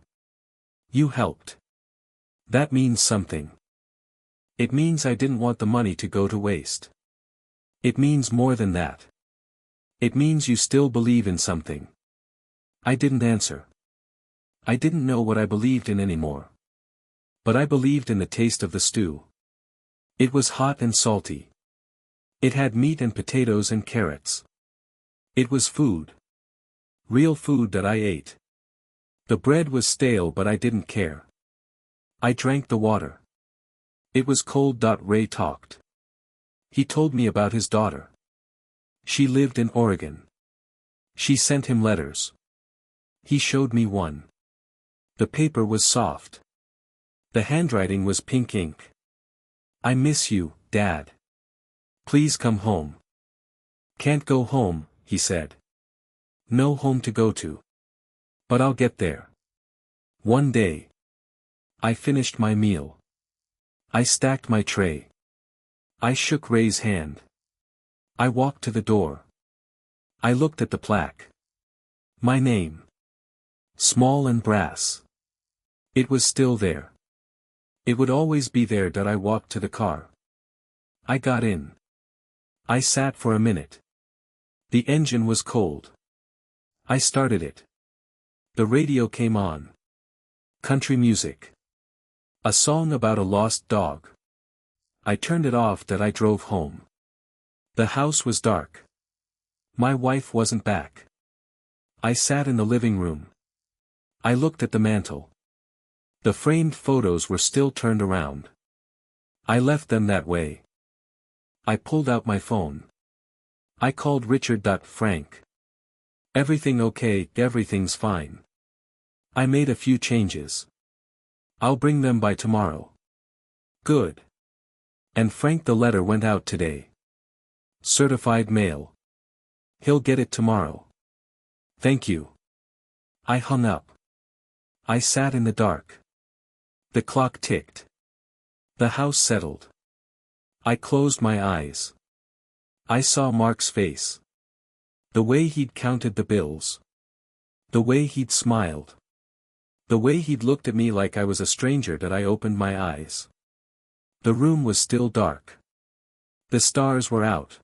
You helped. That means something. It means I didn't want the money to go to waste. It means more than that. It means you still believe in something. I didn't answer. I didn't know what I believed in anymore. But I believed in the taste of the stew. It was hot and salty. It had meat and potatoes and carrots. It was food. Real food that I ate. The bread was stale, but I didn't care. I drank the water. It was cold. Ray talked. He told me about his daughter. She lived in Oregon. She sent him letters. He showed me one. The paper was soft. The handwriting was pink ink. I miss you, Dad. Please come home. Can't go home, he said. No home to go to. But I'll get there. One day. I finished my meal. I stacked my tray. I shook Ray's hand. I walked to the door. I looked at the plaque. My name. Small and brass. It was still there. It would always be there. I walked to the car. I got in. I sat for a minute. The engine was cold. I started it. The radio came on. Country music. A song about a lost dog. I turned it off. I drove home. The house was dark. My wife wasn't back. I sat in the living room. I looked at the mantel. The framed photos were still turned around. I left them that way. I pulled out my phone. I called Richard. Frank. Everything okay? Everything's fine. I made a few changes. I'll bring them by tomorrow. Good. And Frank, the letter went out today. Certified mail. He'll get it tomorrow. Thank you. I hung up. I sat in the dark. The clock ticked. The house settled. I closed my eyes. I saw Mark's face. The way he'd counted the bills. The way he'd smiled. The way he'd looked at me like I was a stranger. I opened my eyes. The room was still dark. The stars were out.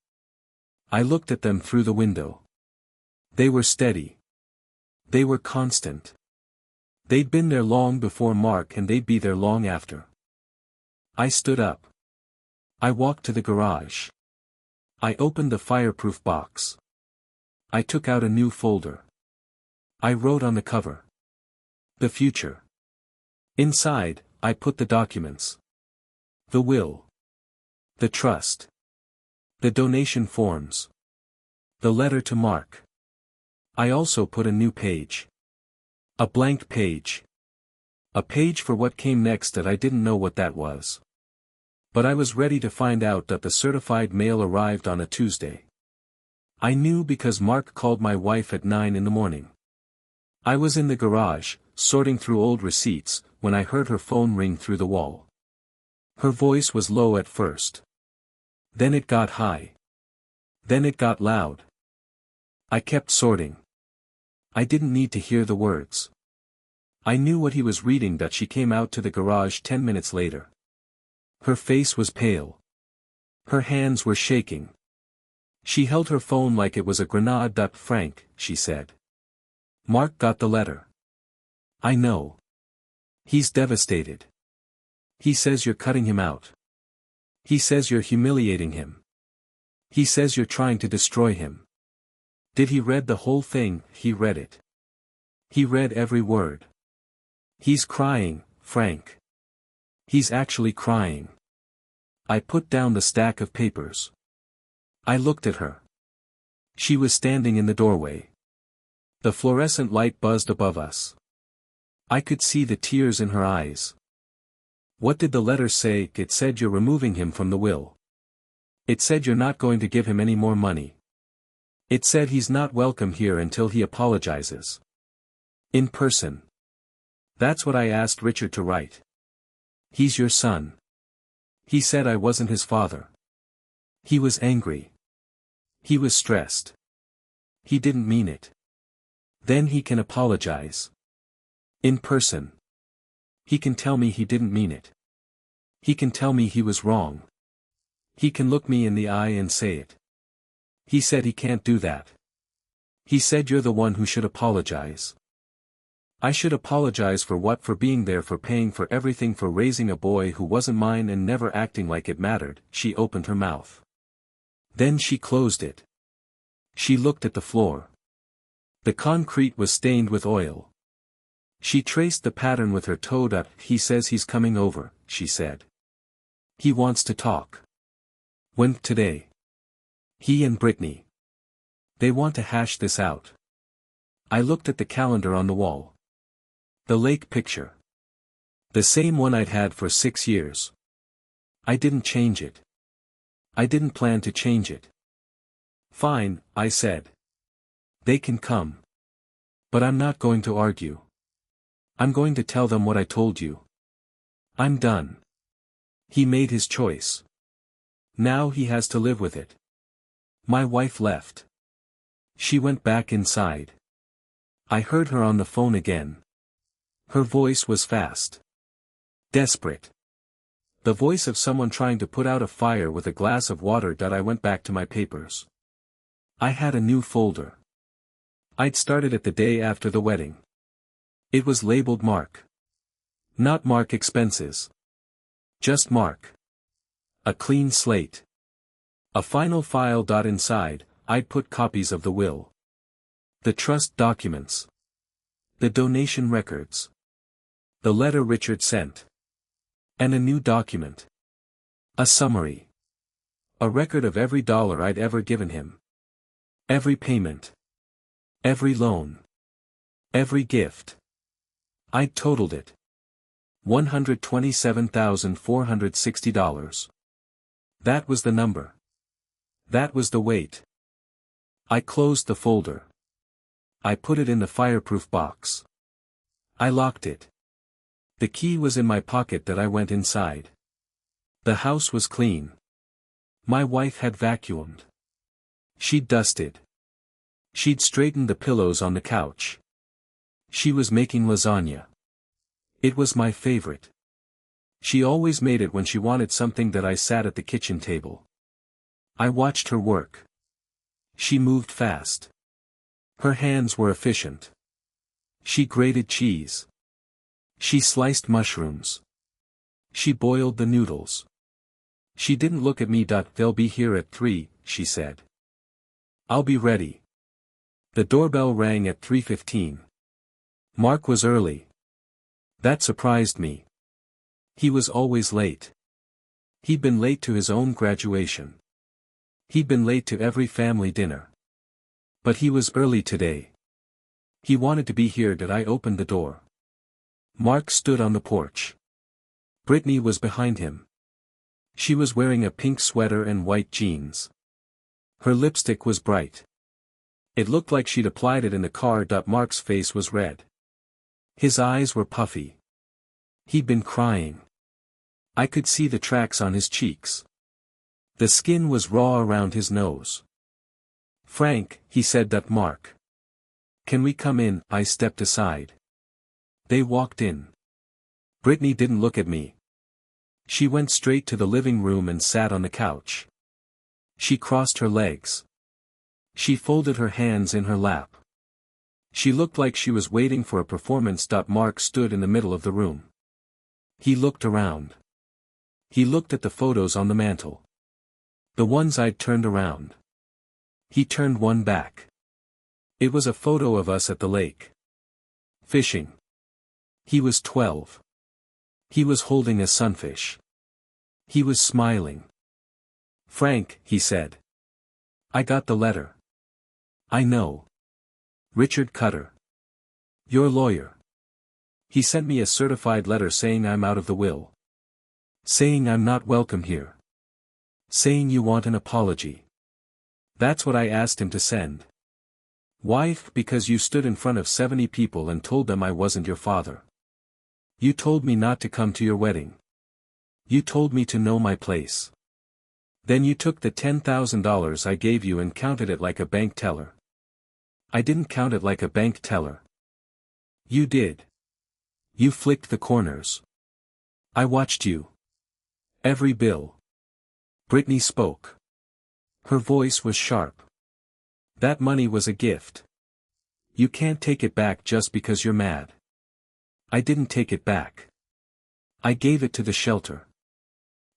I looked at them through the window. They were steady. They were constant. They'd been there long before Mark, and they'd be there long after. I stood up. I walked to the garage. I opened the fireproof box. I took out a new folder. I wrote on the cover. The future. Inside, I put the documents. The will. The trust. The donation forms. The letter to Mark. I also put a new page. A blank page. A page for what came next. I didn't know what that was. But I was ready to find out. The certified mail arrived on a Tuesday. I knew because Mark called my wife at 9 in the morning. I was in the garage, sorting through old receipts, when I heard her phone ring through the wall. Her voice was low at first. Then it got high. Then it got loud. I kept sorting. I didn't need to hear the words. I knew what he was reading. She came out to the garage 10 minutes later. Her face was pale. Her hands were shaking. She held her phone like it was a grenade. Frank, she said. Mark got the letter. I know. He's devastated. He says you're cutting him out. He says you're humiliating him. He says you're trying to destroy him. Did he read the whole thing? He read it. He read every word. He's crying, Frank. He's actually crying. I put down the stack of papers. I looked at her. She was standing in the doorway. The fluorescent light buzzed above us. I could see the tears in her eyes. What did the letter say? It said you're removing him from the will. It said you're not going to give him any more money. It said he's not welcome here until he apologizes. In person. That's what I asked Richard to write. He's your son. He said I wasn't his father. He was angry. He was stressed. He didn't mean it. Then he can apologize. In person. He can tell me he didn't mean it. He can tell me he was wrong. He can look me in the eye and say it. He said he can't do that. He said you're the one who should apologize. I should apologize for what? For being there, for paying for everything, for raising a boy who wasn't mine and never acting like it mattered. She opened her mouth. Then she closed it. She looked at the floor. The concrete was stained with oil. She traced the pattern with her toe. He says he's coming over, she said. He wants to talk. When? Today. He and Brittany. They want to hash this out. I looked at the calendar on the wall. The lake picture. The same one I'd had for 6 years. I didn't change it. I didn't plan to change it. Fine, I said. They can come. But I'm not going to argue. I'm going to tell them what I told you. I'm done. He made his choice. Now he has to live with it. My wife left. She went back inside. I heard her on the phone again. Her voice was fast. Desperate. The voice of someone trying to put out a fire with a glass of water. I went back to my papers. I had a new folder. I'd started it the day after the wedding. It was labeled Mark. Not Mark Expenses. Just Mark. A clean slate. A final file. Inside, I'd put copies of the will. The trust documents. The donation records. The letter Richard sent. And a new document. A summary. A record of every dollar I'd ever given him. Every payment. Every loan. Every gift. I'd totaled it. $127,460. That was the number. That was the weight. I closed the folder. I put it in the fireproof box. I locked it. The key was in my pocket. I went inside. The house was clean. My wife had vacuumed. She'd dusted. She'd straightened the pillows on the couch. She was making lasagna. It was my favorite. She always made it when she wanted something. I sat at the kitchen table. I watched her work. She moved fast. Her hands were efficient. She grated cheese. She sliced mushrooms. She boiled the noodles. She didn't look at me. They'll be here at 3, she said. I'll be ready. The doorbell rang at 3:15. Mark was early. That surprised me. He was always late. He'd been late to his own graduation. He'd been late to every family dinner. But he was early today. He wanted to be here. I opened the door. Mark stood on the porch. Brittany was behind him. She was wearing a pink sweater and white jeans. Her lipstick was bright. It looked like she'd applied it in the car. Mark's face was red. His eyes were puffy. He'd been crying. I could see the tracks on his cheeks. The skin was raw around his nose. Frank, he said. Mark. Can we come in? I stepped aside. They walked in. Brittany didn't look at me. She went straight to the living room and sat on the couch. She crossed her legs. She folded her hands in her lap. She looked like she was waiting for a performance. Mark stood in the middle of the room. He looked around. He looked at the photos on the mantel. The ones I'd turned around. He turned one back. It was a photo of us at the lake. Fishing. He was 12. He was holding a sunfish. He was smiling. Frank, he said. I got the letter. I know. Richard Cutter. Your lawyer. He sent me a certified letter saying I'm out of the will. Saying I'm not welcome here. Saying you want an apology. That's what I asked him to send. Why? Because you stood in front of 70 people and told them I wasn't your father. You told me not to come to your wedding. You told me to know my place. Then you took the $10,000 I gave you and counted it like a bank teller. I didn't count it like a bank teller. You did. You flicked the corners. I watched you. Every bill. Brittany spoke. Her voice was sharp. That money was a gift. You can't take it back just because you're mad. I didn't take it back. I gave it to the shelter.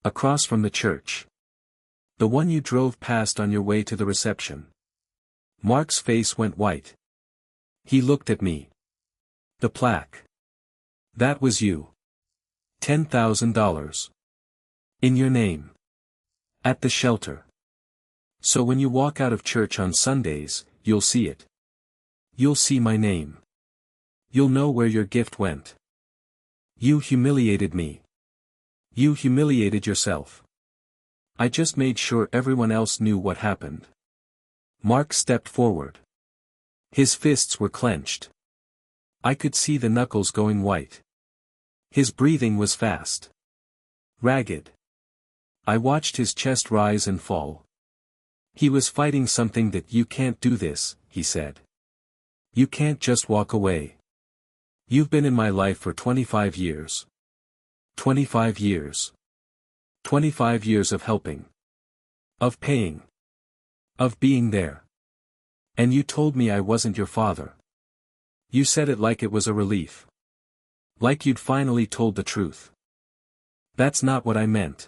Across from the church. The one you drove past on your way to the reception. Mark's face went white. He looked at me. The plaque. That was you. $10,000. In your name. At the shelter. So when you walk out of church on Sundays, you'll see it. You'll see my name. You'll know where your gift went. You humiliated me. You humiliated yourself. I just made sure everyone else knew what happened. Mark stepped forward. His fists were clenched. I could see the knuckles going white. His breathing was fast. Ragged. I watched his chest rise and fall. He was fighting something. That you can't do this, he said. You can't just walk away. You've been in my life for 25 years. 25 years. 25 years of helping. Of paying. Of being there. And you told me I wasn't your father. You said it like it was a relief. Like you'd finally told the truth. That's not what I meant.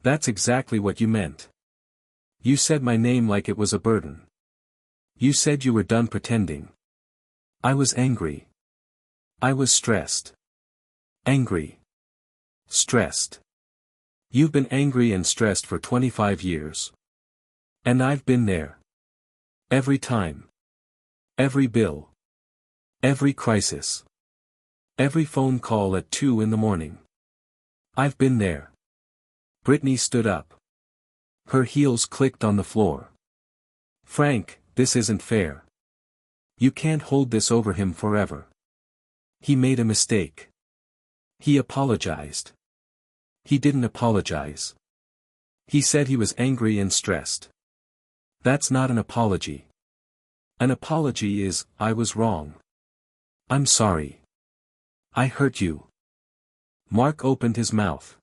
That's exactly what you meant. You said my name like it was a burden. You said you were done pretending. I was angry. I was stressed. Angry. Stressed. You've been angry and stressed for 25 years. And I've been there. Every time. Every bill. Every crisis. Every phone call at 2 in the morning. I've been there. Brittany stood up. Her heels clicked on the floor. Frank, this isn't fair. You can't hold this over him forever. He made a mistake. He apologized. He didn't apologize. He said he was angry and stressed. That's not an apology. An apology is, I was wrong. I'm sorry. I hurt you. Mark opened his mouth.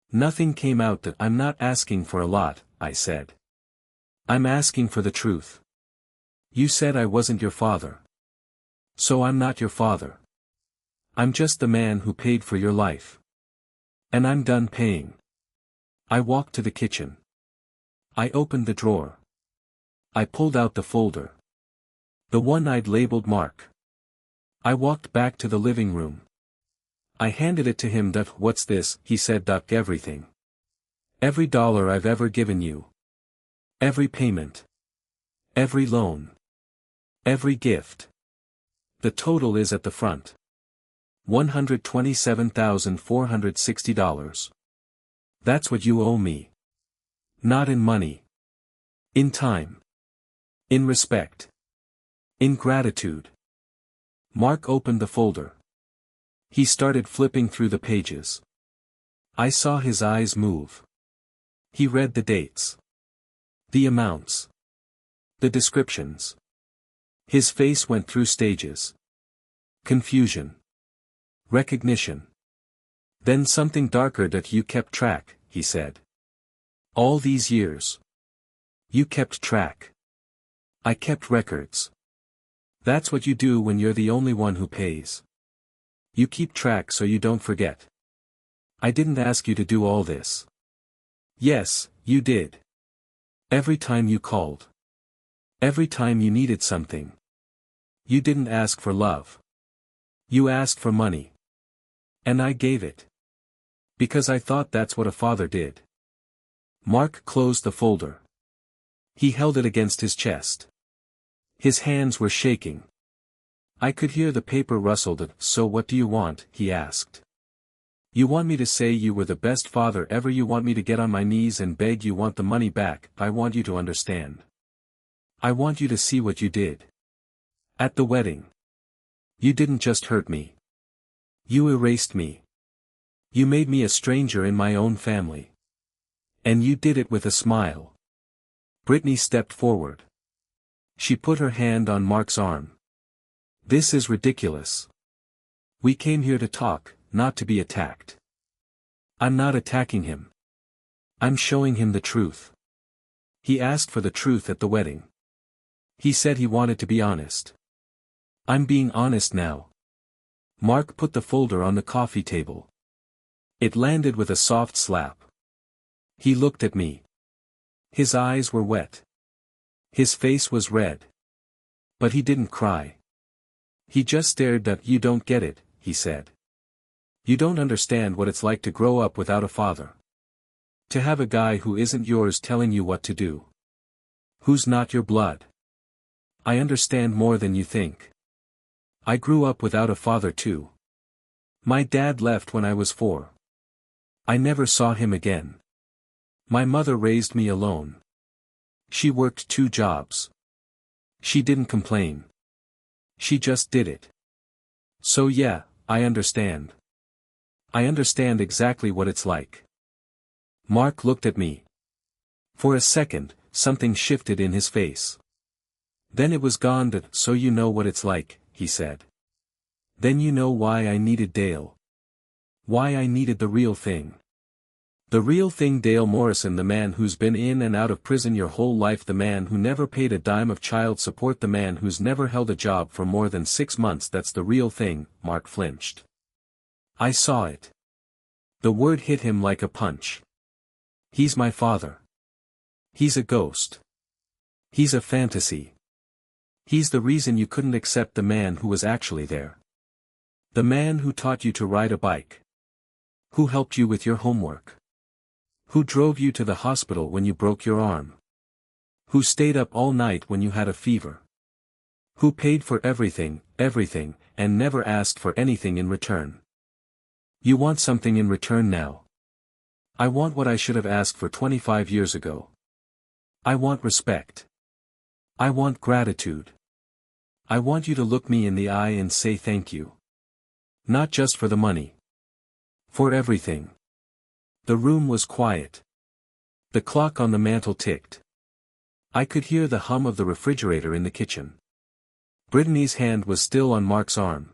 Nothing came out. That I'm not asking for a lot, I said. I'm asking for the truth. You said I wasn't your father. So I'm not your father. I'm just the man who paid for your life. And I'm done paying. I walked to the kitchen. I opened the drawer. I pulled out the folder. The one I'd labeled Mark. I walked back to the living room. I handed it to him. What's this? He said. Everything. Every dollar I've ever given you. Every payment. Every loan. Every gift. The total is at the front. $127,460. That's what you owe me. Not in money. In time. In respect. In gratitude. Mark opened the folder. He started flipping through the pages. I saw his eyes move. He read the dates. The amounts. The descriptions. His face went through stages. Confusion. Recognition. Then something darker. That you kept track, he said. All these years. You kept track. I kept records. That's what you do when you're the only one who pays. You keep track so you don't forget. I didn't ask you to do all this. Yes, you did. Every time you called. Every time you needed something. You didn't ask for love. You asked for money. And I gave it. Because I thought that's what a father did. Mark closed the folder. He held it against his chest. His hands were shaking. I could hear the paper rustled. So what do you want? He asked. You want me to say you were the best father ever? You want me to get on my knees and beg? You want the money back? I want you to understand. I want you to see what you did. At the wedding. You didn't just hurt me. You erased me. You made me a stranger in my own family. And you did it with a smile. Brittany stepped forward. She put her hand on Mark's arm. This is ridiculous. We came here to talk, not to be attacked. I'm not attacking him. I'm showing him the truth. He asked for the truth at the wedding. He said he wanted to be honest. I'm being honest now. Mark put the folder on the coffee table. It landed with a soft slap. He looked at me. His eyes were wet. His face was red. But he didn't cry. He just stared. You don't get it, he said. You don't understand what it's like to grow up without a father. To have a guy who isn't yours telling you what to do. Who's not your blood? I understand more than you think. I grew up without a father too. My dad left when I was 4. I never saw him again. My mother raised me alone. She worked 2 jobs. She didn't complain. She just did it. So yeah, I understand. I understand exactly what it's like. Mark looked at me. For a second, something shifted in his face. Then it was gone. So you know what it's like, he said. Then you know why I needed Dale. Why I needed the real thing. The real thing. Dale Morrison, the man who's been in and out of prison your whole life, the man who never paid a dime of child support, the man who's never held a job for more than 6 months. That's the real thing. Mark flinched. I saw it. The word hit him like a punch. He's my father. He's a ghost. He's a fantasy. He's the reason you couldn't accept the man who was actually there. The man who taught you to ride a bike. Who helped you with your homework. Who drove you to the hospital when you broke your arm. Who stayed up all night when you had a fever. Who paid for everything, and never asked for anything in return. You want something in return now. I want what I should have asked for 25 years ago. I want respect. I want gratitude. I want you to look me in the eye and say thank you. Not just for the money. For everything. The room was quiet. The clock on the mantel ticked. I could hear the hum of the refrigerator in the kitchen. Brittany's hand was still on Mark's arm.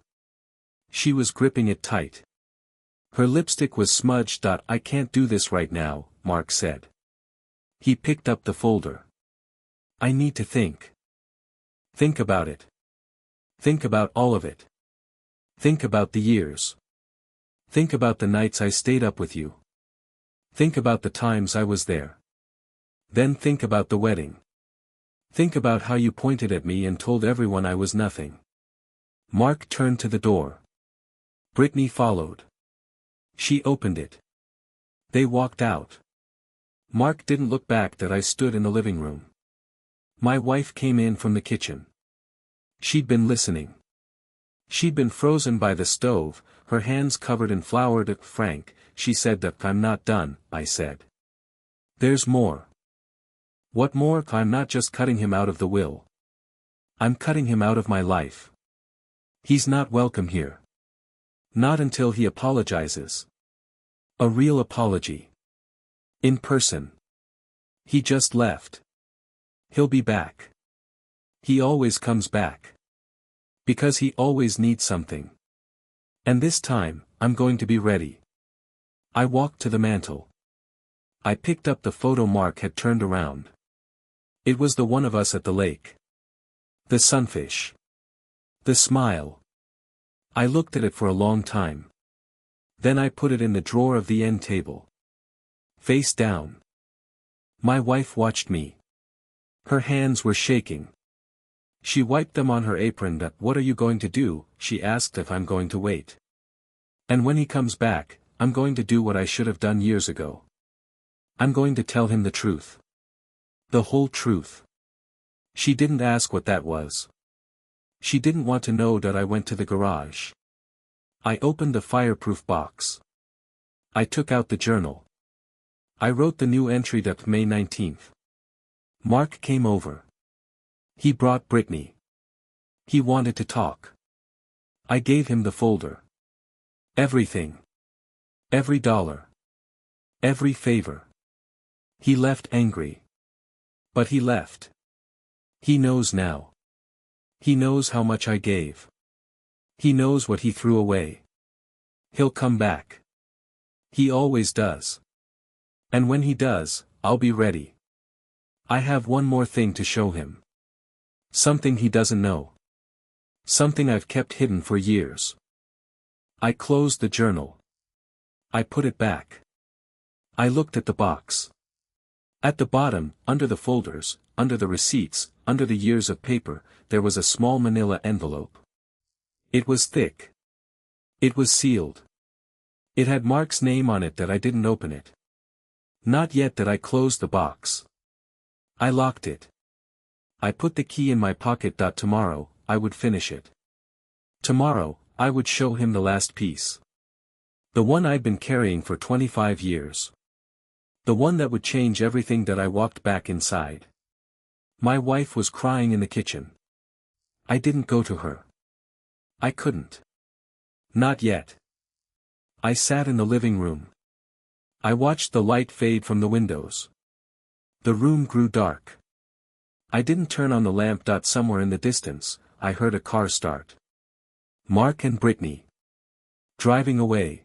She was gripping it tight. Her lipstick was smudged. I can't do this right now, Mark said. He picked up the folder. I need to think. Think about it. Think about all of it. Think about the years. Think about the nights I stayed up with you. Think about the times I was there. Then think about the wedding. Think about how you pointed at me and told everyone I was nothing. Mark turned to the door. Brittany followed. She opened it. They walked out. Mark didn't look back. I stood in the living room. My wife came in from the kitchen. She'd been listening. She'd been frozen by the stove, her hands covered in flour. Frank, she said. I'm not done, I said. There's more. What more? I'm not just cutting him out of the will. I'm cutting him out of my life. He's not welcome here. Not until he apologizes. A real apology. In person. He just left. He'll be back. He always comes back. Because he always needs something. And this time, I'm going to be ready. I walked to the mantel. I picked up the photo Mark had turned around. It was the one of us at the lake. The sunfish. The smile. I looked at it for a long time. Then I put it in the drawer of the end table. Face down. My wife watched me. Her hands were shaking. She wiped them on her apron. What are you going to do? She asked. If I'm going to wait. And when he comes back, I'm going to do what I should have done years ago. I'm going to tell him the truth. The whole truth. She didn't ask what that was. She didn't want to know. I went to the garage. I opened the fireproof box. I took out the journal. I wrote the new entry. May 19th. Mark came over. He brought Brittany. He wanted to talk. I gave him the folder. Everything. Every dollar. Every favor. He left angry. But he left. He knows now. He knows how much I gave. He knows what he threw away. He'll come back. He always does. And when he does, I'll be ready. I have one more thing to show him. Something he doesn't know. Something I've kept hidden for years. I closed the journal. I put it back. I looked at the box. At the bottom, under the folders, under the receipts, under the years of paper, there was a small manila envelope. It was thick. It was sealed. It had Mark's name on it. I didn't open it. Not yet. I closed the box. I locked it. I put the key in my pocket. Tomorrow, I would finish it. Tomorrow, I would show him the last piece. The one I'd been carrying for 25 years. The one that would change everything. I walked back inside. My wife was crying in the kitchen. I didn't go to her. I couldn't. Not yet. I sat in the living room. I watched the light fade from the windows. The room grew dark. I didn't turn on the lamp. Somewhere in the distance, I heard a car start. Mark and Brittany. Driving away.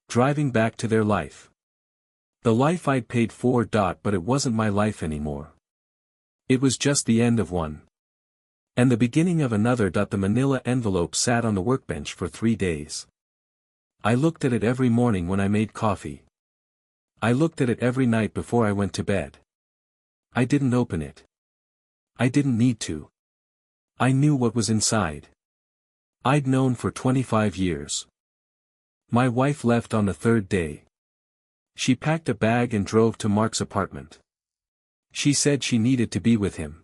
Driving back to their life. The life I'd paid for. But it wasn't my life anymore. It was just the end of one. And the beginning of another. The manila envelope sat on the workbench for 3 days. I looked at it every morning when I made coffee. I looked at it every night before I went to bed. I didn't open it. I didn't need to. I knew what was inside. I'd known for 25 years. My wife left on the 3rd day. She packed a bag and drove to Mark's apartment. She said she needed to be with him.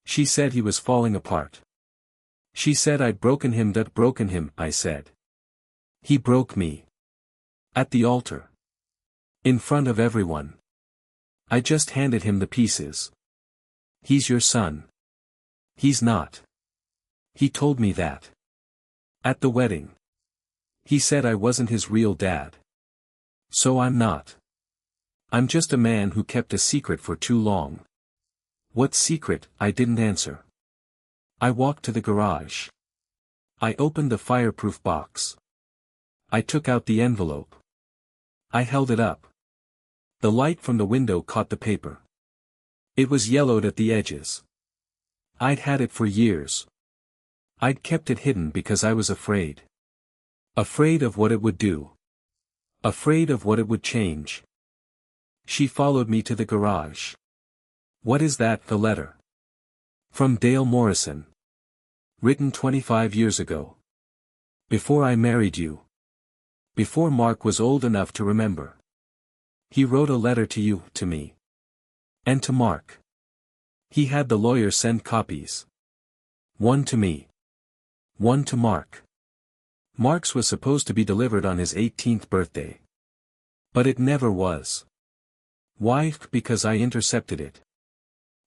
She said he was falling apart. She said I'd broken him. Broken him, I said. He broke me. At the altar. In front of everyone. I just handed him the pieces. He's your son. He's not. He told me that. At the wedding. He said I wasn't his real dad. So I'm not. I'm just a man who kept a secret for too long. What secret? I didn't answer. I walked to the garage. I opened the fireproof box. I took out the envelope. I held it up. The light from the window caught the paper. It was yellowed at the edges. I'd had it for years. I'd kept it hidden because I was afraid. Afraid of what it would do. Afraid of what it would change. She followed me to the garage. What is that? The letter. From Dale Morrison. Written 25 years ago. Before I married you. Before Mark was old enough to remember. He wrote a letter to you, to me. And to Mark. He had the lawyer send copies. One to me. One to Mark. Mark's was supposed to be delivered on his 18th birthday. But it never was. Why? Because I intercepted it.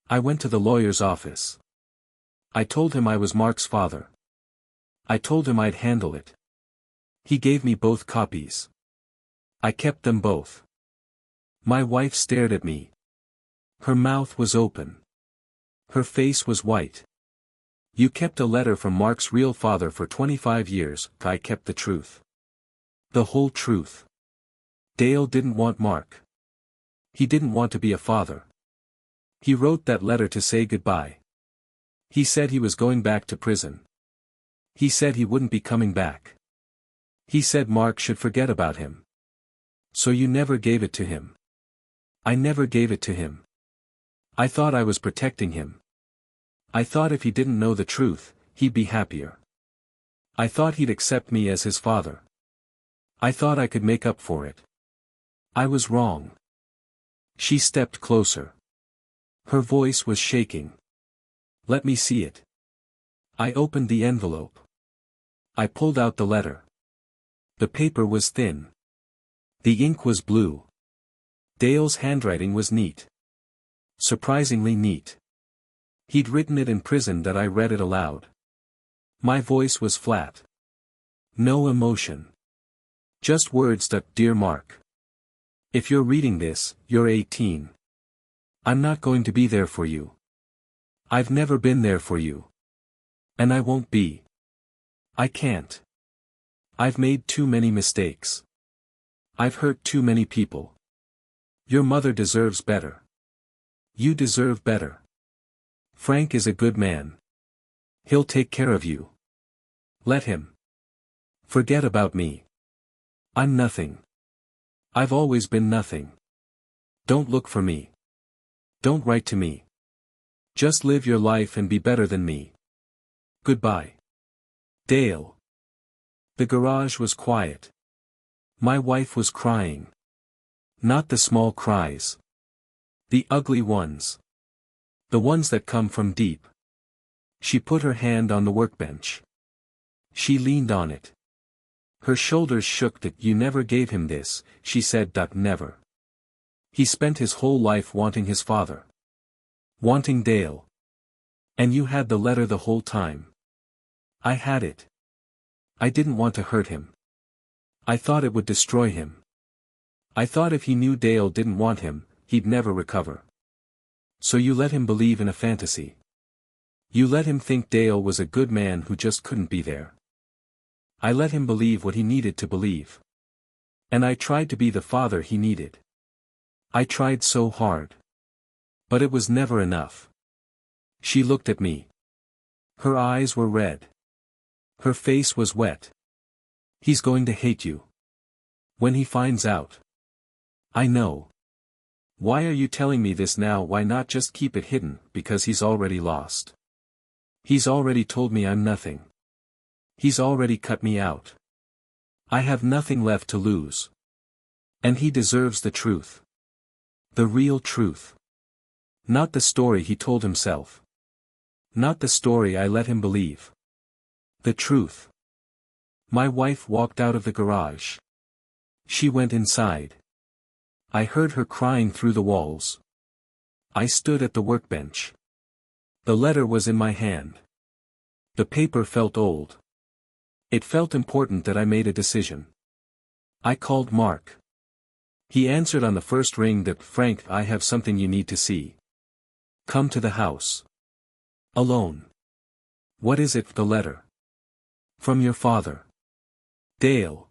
I went to the lawyer's office. I told him I was Mark's father. I told him I'd handle it. He gave me both copies. I kept them both. My wife stared at me. Her mouth was open. Her face was white. You kept a letter from Mark's real father for 25 years. I kept the truth. The whole truth. Dale didn't want Mark. He didn't want to be a father. He wrote that letter to say goodbye. He said he was going back to prison. He said he wouldn't be coming back. He said Mark should forget about him. So you never gave it to him. I never gave it to him. I thought I was protecting him. I thought if he didn't know the truth, he'd be happier. I thought he'd accept me as his father. I thought I could make up for it. I was wrong. She stepped closer. Her voice was shaking. Let me see it. I opened the envelope. I pulled out the letter. The paper was thin. The ink was blue. Dale's handwriting was neat. Surprisingly neat. He'd written it in prison. I read it aloud. My voice was flat. No emotion. Just words. Dear Mark. If you're reading this, you're 18. I'm not going to be there for you. I've never been there for you. And I won't be. I can't. I've made too many mistakes. I've hurt too many people. Your mother deserves better. You deserve better. Frank is a good man. He'll take care of you. Let him. Forget about me. I'm nothing. I've always been nothing. Don't look for me. Don't write to me. Just live your life and be better than me. Goodbye. Dale. The garage was quiet. My wife was crying. Not the small cries. The ugly ones. The ones that come from deep. She put her hand on the workbench. She leaned on it. Her shoulders shook. That you never gave him this, she said. Never. He spent his whole life wanting his father. Wanting Dale. And you had the letter the whole time. I had it. I didn't want to hurt him. I thought it would destroy him. I thought if he knew Dale didn't want him, he'd never recover. So you let him believe in a fantasy. You let him think Dale was a good man who just couldn't be there. I let him believe what he needed to believe. And I tried to be the father he needed. I tried so hard. But it was never enough. She looked at me. Her eyes were red. Her face was wet. He's going to hate you. When he finds out. I know. Why are you telling me this now? Why not just keep it hidden? Because he's already lost. He's already told me I'm nothing. He's already cut me out. I have nothing left to lose. And he deserves the truth. The real truth. Not the story he told himself. Not the story I let him believe. The truth. My wife walked out of the garage. She went inside. I heard her crying through the walls. I stood at the workbench. The letter was in my hand. The paper felt old. It felt important that I made a decision. I called Mark. He answered on the first ring. That Frank, I have something you need to see. Come to the house. Alone. What is it? The letter. From your father. Dale.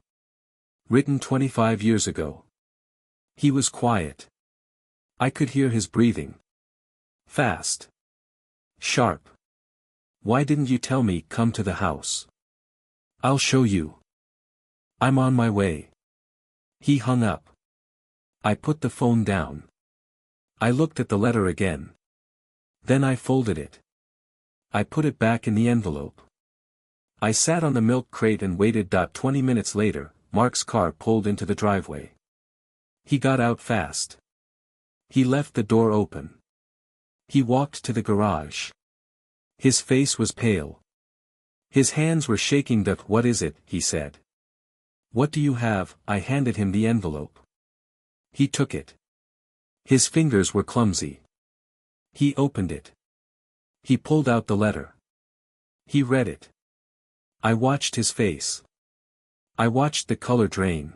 Written 25 years ago. He was quiet. I could hear his breathing. Fast. Sharp. Why didn't you tell me? Come to the house. I'll show you. I'm on my way. He hung up. I put the phone down. I looked at the letter again. Then I folded it. I put it back in the envelope. I sat on the milk crate and waited. 20 minutes later, Mark's car pulled into the driveway. He got out fast. He left the door open. He walked to the garage. His face was pale. His hands were shaking. What is it? He said. What do you have? I handed him the envelope. He took it. His fingers were clumsy. He opened it. He pulled out the letter. He read it. I watched his face. I watched the color drain.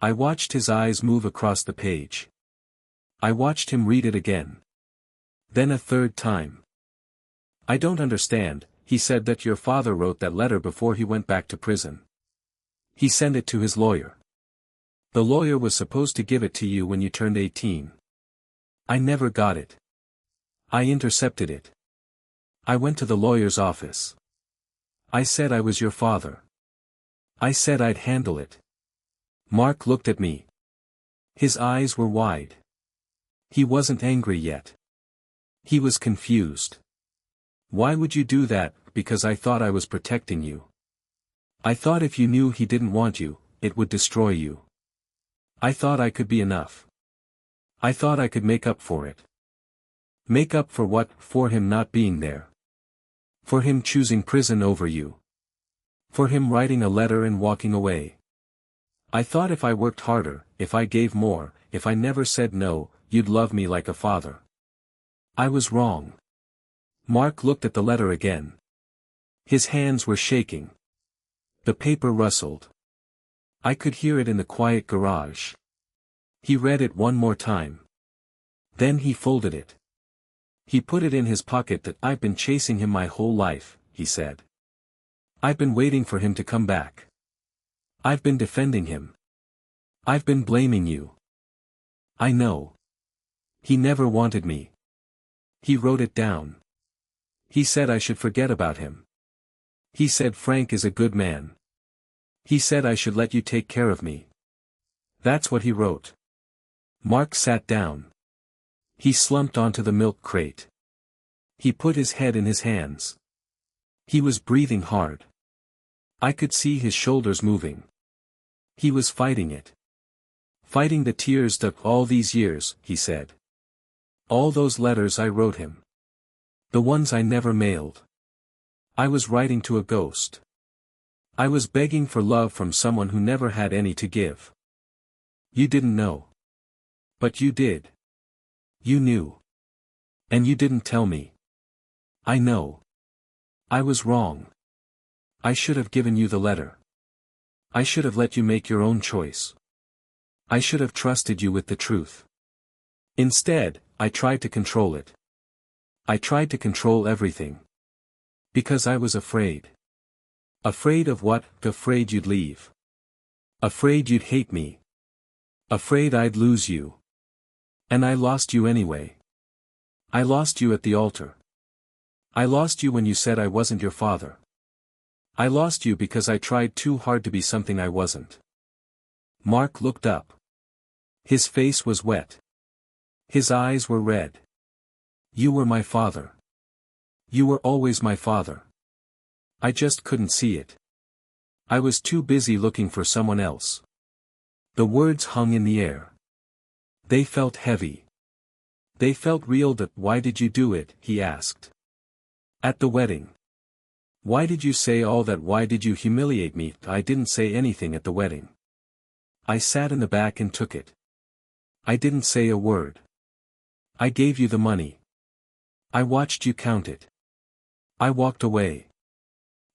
I watched his eyes move across the page. I watched him read it again. Then a third time. I don't understand, he said. That your father wrote that letter before he went back to prison. He sent it to his lawyer. The lawyer was supposed to give it to you when you turned 18. I never got it. I intercepted it. I went to the lawyer's office. I said I was your father. I said I'd handle it. Mark looked at me. His eyes were wide. He wasn't angry yet. He was confused. Why would you do that? Because I thought I was protecting you. I thought if you knew he didn't want you, it would destroy you. I thought I could be enough. I thought I could make up for it. Make up for what? For him not being there. For him choosing prison over you. For him writing a letter and walking away. I thought if I worked harder, if I gave more, if I never said no, you'd love me like a father. I was wrong. Mark looked at the letter again. His hands were shaking. The paper rustled. I could hear it in the quiet garage. He read it one more time. Then he folded it. He put it in his pocket. That I've been chasing him my whole life, he said. I've been waiting for him to come back. I've been defending him. I've been blaming you. I know. He never wanted me. He wrote it down. He said I should forget about him. He said Frank is a good man. He said I should let you take care of me. That's what he wrote. Mark sat down. He slumped onto the milk crate. He put his head in his hands. He was breathing hard. I could see his shoulders moving. He was fighting it. Fighting the tears. That all these years, he said. All those letters I wrote him. The ones I never mailed. I was writing to a ghost. I was begging for love from someone who never had any to give. You didn't know. But you did. You knew. And you didn't tell me. I know. I was wrong. I should have given you the letter. I should have let you make your own choice. I should have trusted you with the truth. Instead, I tried to control it. I tried to control everything. Because I was afraid. Afraid of what? Afraid you'd leave. Afraid you'd hate me. Afraid I'd lose you. And I lost you anyway. I lost you at the altar. I lost you when you said I wasn't your father. I lost you because I tried too hard to be something I wasn't. Mark looked up. His face was wet. His eyes were red. You were my father. You were always my father. I just couldn't see it. I was too busy looking for someone else. The words hung in the air. They felt heavy. They felt real. Why did you do it? He asked. At the wedding. Why did you say all that? Why did you humiliate me? I didn't say anything at the wedding. I sat in the back and took it. I didn't say a word. I gave you the money. I watched you count it. I walked away.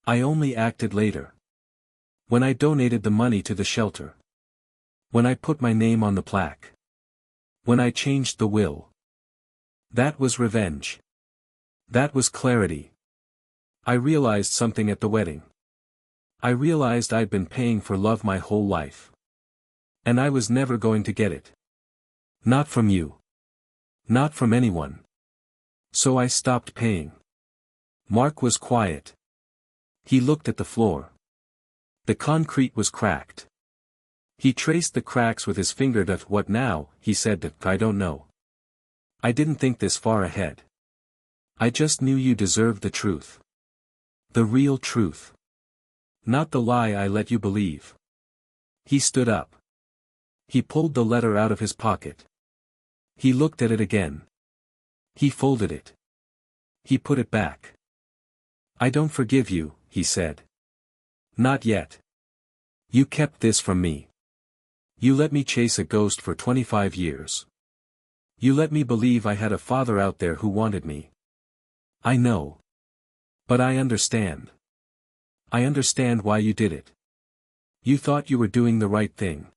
I only acted later. When I donated the money to the shelter. When I put my name on the plaque. When I changed the will. That was revenge. That was clarity. I realized something at the wedding. I realized I'd been paying for love my whole life. And I was never going to get it. Not from you. Not from anyone. So I stopped paying. Mark was quiet. He looked at the floor. The concrete was cracked. He traced the cracks with his finger. What now? He said. I don't know. I didn't think this far ahead. I just knew you deserved the truth. The real truth. Not the lie I let you believe. He stood up. He pulled the letter out of his pocket. He looked at it again. He folded it. He put it back. I don't forgive you, he said. Not yet. You kept this from me. You let me chase a ghost for 25 years. You let me believe I had a father out there who wanted me. I know. But I understand. I understand why you did it. You thought you were doing the right thing.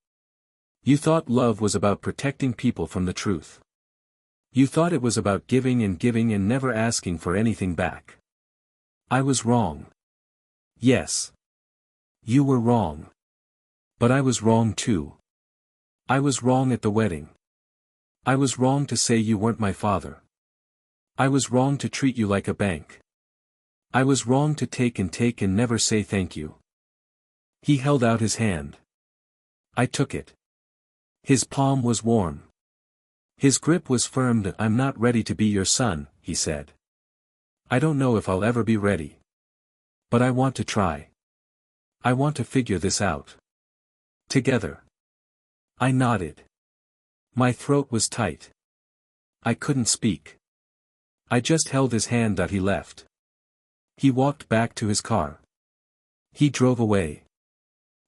You thought love was about protecting people from the truth. You thought it was about giving and never asking for anything back. I was wrong. Yes. You were wrong. But I was wrong too. I was wrong at the wedding. I was wrong to say you weren't my father. I was wrong to treat you like a bank. I was wrong to take and never say thank you. He held out his hand. I took it. His palm was warm. His grip was firm. I'm not ready to be your son, he said. I don't know if I'll ever be ready. But I want to try. I want to figure this out. Together. I nodded. My throat was tight. I couldn't speak. I just held his hand. He left. He walked back to his car. He drove away.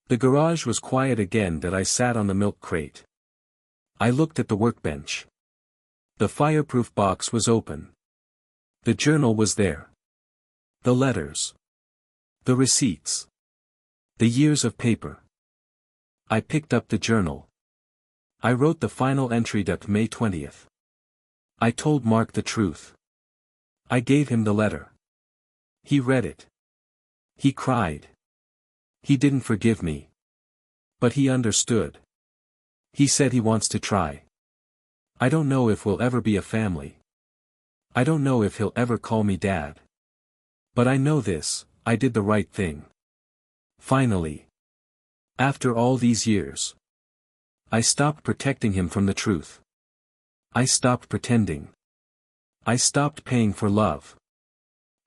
The garage was quiet again. I sat on the milk crate. I looked at the workbench. The fireproof box was open. The journal was there. The letters. The receipts. The years of paper. I picked up the journal. I wrote the final entry. May 20th. I told Mark the truth. I gave him the letter. He read it. He cried. He didn't forgive me. But he understood. He said he wants to try. I don't know if we'll ever be a family. I don't know if he'll ever call me dad. But I know this, I did the right thing. Finally. After all these years. I stopped protecting him from the truth. I stopped pretending. I stopped paying for love.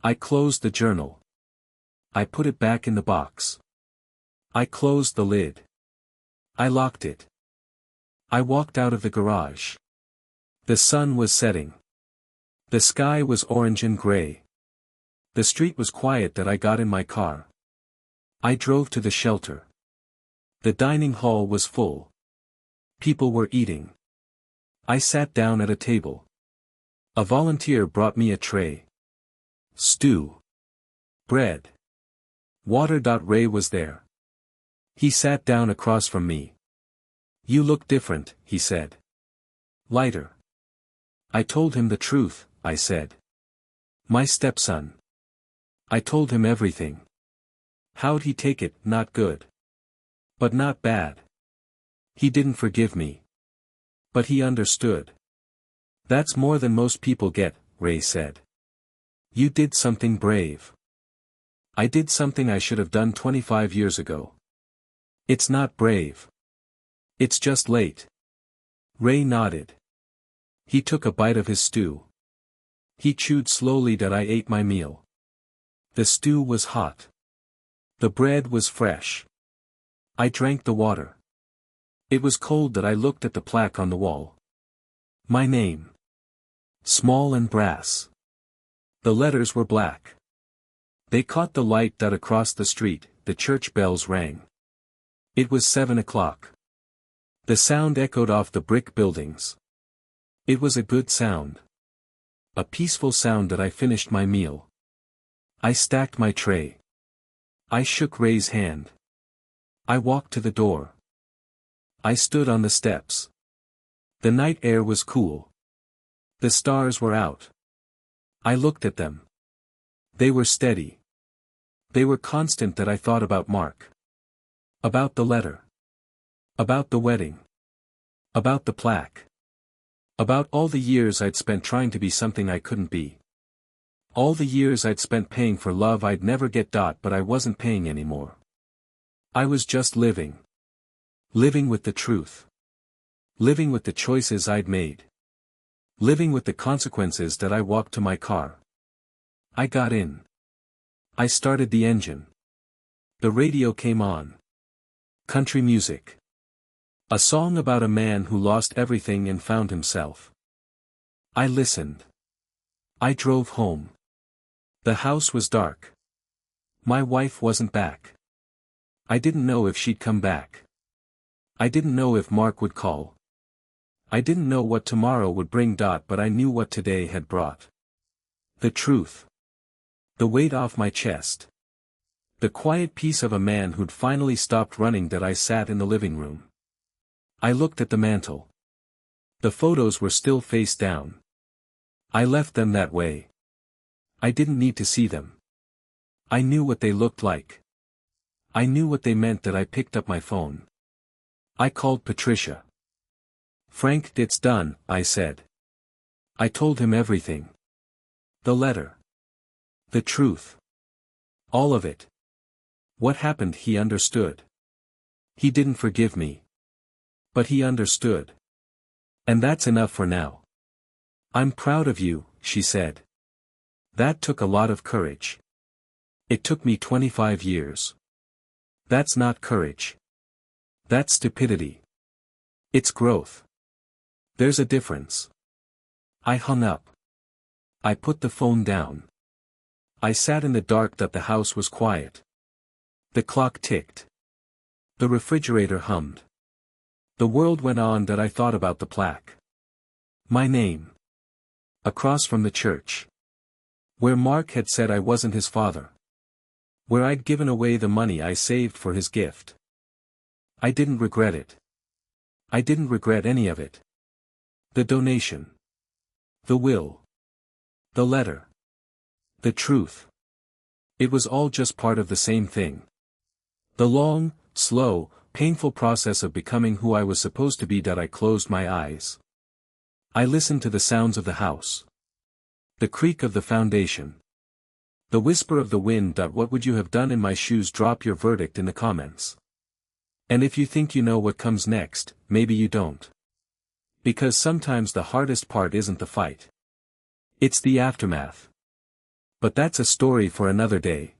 I closed the journal. I put it back in the box. I closed the lid. I locked it. I walked out of the garage. The sun was setting. The sky was orange and gray. The street was quiet that I got in my car. I drove to the shelter. The dining hall was full. People were eating. I sat down at a table. A volunteer brought me a tray. Stew. Bread. Water. Ray was there. He sat down across from me. You look different, he said. Lighter. I told him the truth, I said. My stepson. I told him everything. How'd he take it? Not good. But not bad. He didn't forgive me. But he understood. That's more than most people get, Ray said. You did something brave. I did something I should have done 25 years ago. It's not brave. It's just late. Ray nodded. He took a bite of his stew. He chewed slowly. I ate my meal. The stew was hot. The bread was fresh. I drank the water. It was cold. I looked at the plaque on the wall. My name. Small and brass. The letters were black. They caught the light. Across the street, the church bells rang. It was 7 o'clock. The sound echoed off the brick buildings. It was a good sound. A peaceful sound. I finished my meal. I stacked my tray. I shook Ray's hand. I walked to the door. I stood on the steps. The night air was cool. The stars were out. I looked at them. They were steady. They were constant. I thought about Mark. About the letter. About the wedding. About the plaque. About all the years I'd spent trying to be something I couldn't be. All the years I'd spent paying for love I'd never get. But I wasn't paying anymore. I was just living. Living with the truth. Living with the choices I'd made. Living with the consequences. I walked to my car. I got in. I started the engine. The radio came on. Country music. A song about a man who lost everything and found himself. I listened. I drove home. The house was dark. My wife wasn't back. I didn't know if she'd come back. I didn't know if Mark would call. I didn't know what tomorrow would bring. But I knew what today had brought. The truth. The weight off my chest. The quiet peace of a man who'd finally stopped running. I sat in the living room. I looked at the mantel. The photos were still face down. I left them that way. I didn't need to see them. I knew what they looked like. I knew what they meant. I picked up my phone. I called Patricia. Frank, it's done, I said. I told him everything. The letter. The truth. All of it. What happened? He understood. He didn't forgive me. But he understood. And that's enough for now. I'm proud of you, she said. That took a lot of courage. It took me 25 years. That's not courage. That's stupidity. It's growth. There's a difference. I hung up. I put the phone down. I sat in the dark. The house was quiet. The clock ticked. The refrigerator hummed. The world went on. I thought about the plaque. My name. Across from the church. Where Mark had said I wasn't his father. Where I'd given away the money I saved for his gift. I didn't regret it. I didn't regret any of it. The donation. The will. The letter. The truth. It was all just part of the same thing. The long, slow, painful process of becoming who I was supposed to be. I closed my eyes. I listened to the sounds of the house. The creak of the foundation. The whisper of the wind. What would you have done in my shoes? Drop your verdict in the comments. And if you think you know what comes next, maybe you don't. Because sometimes the hardest part isn't the fight. It's the aftermath. But that's a story for another day.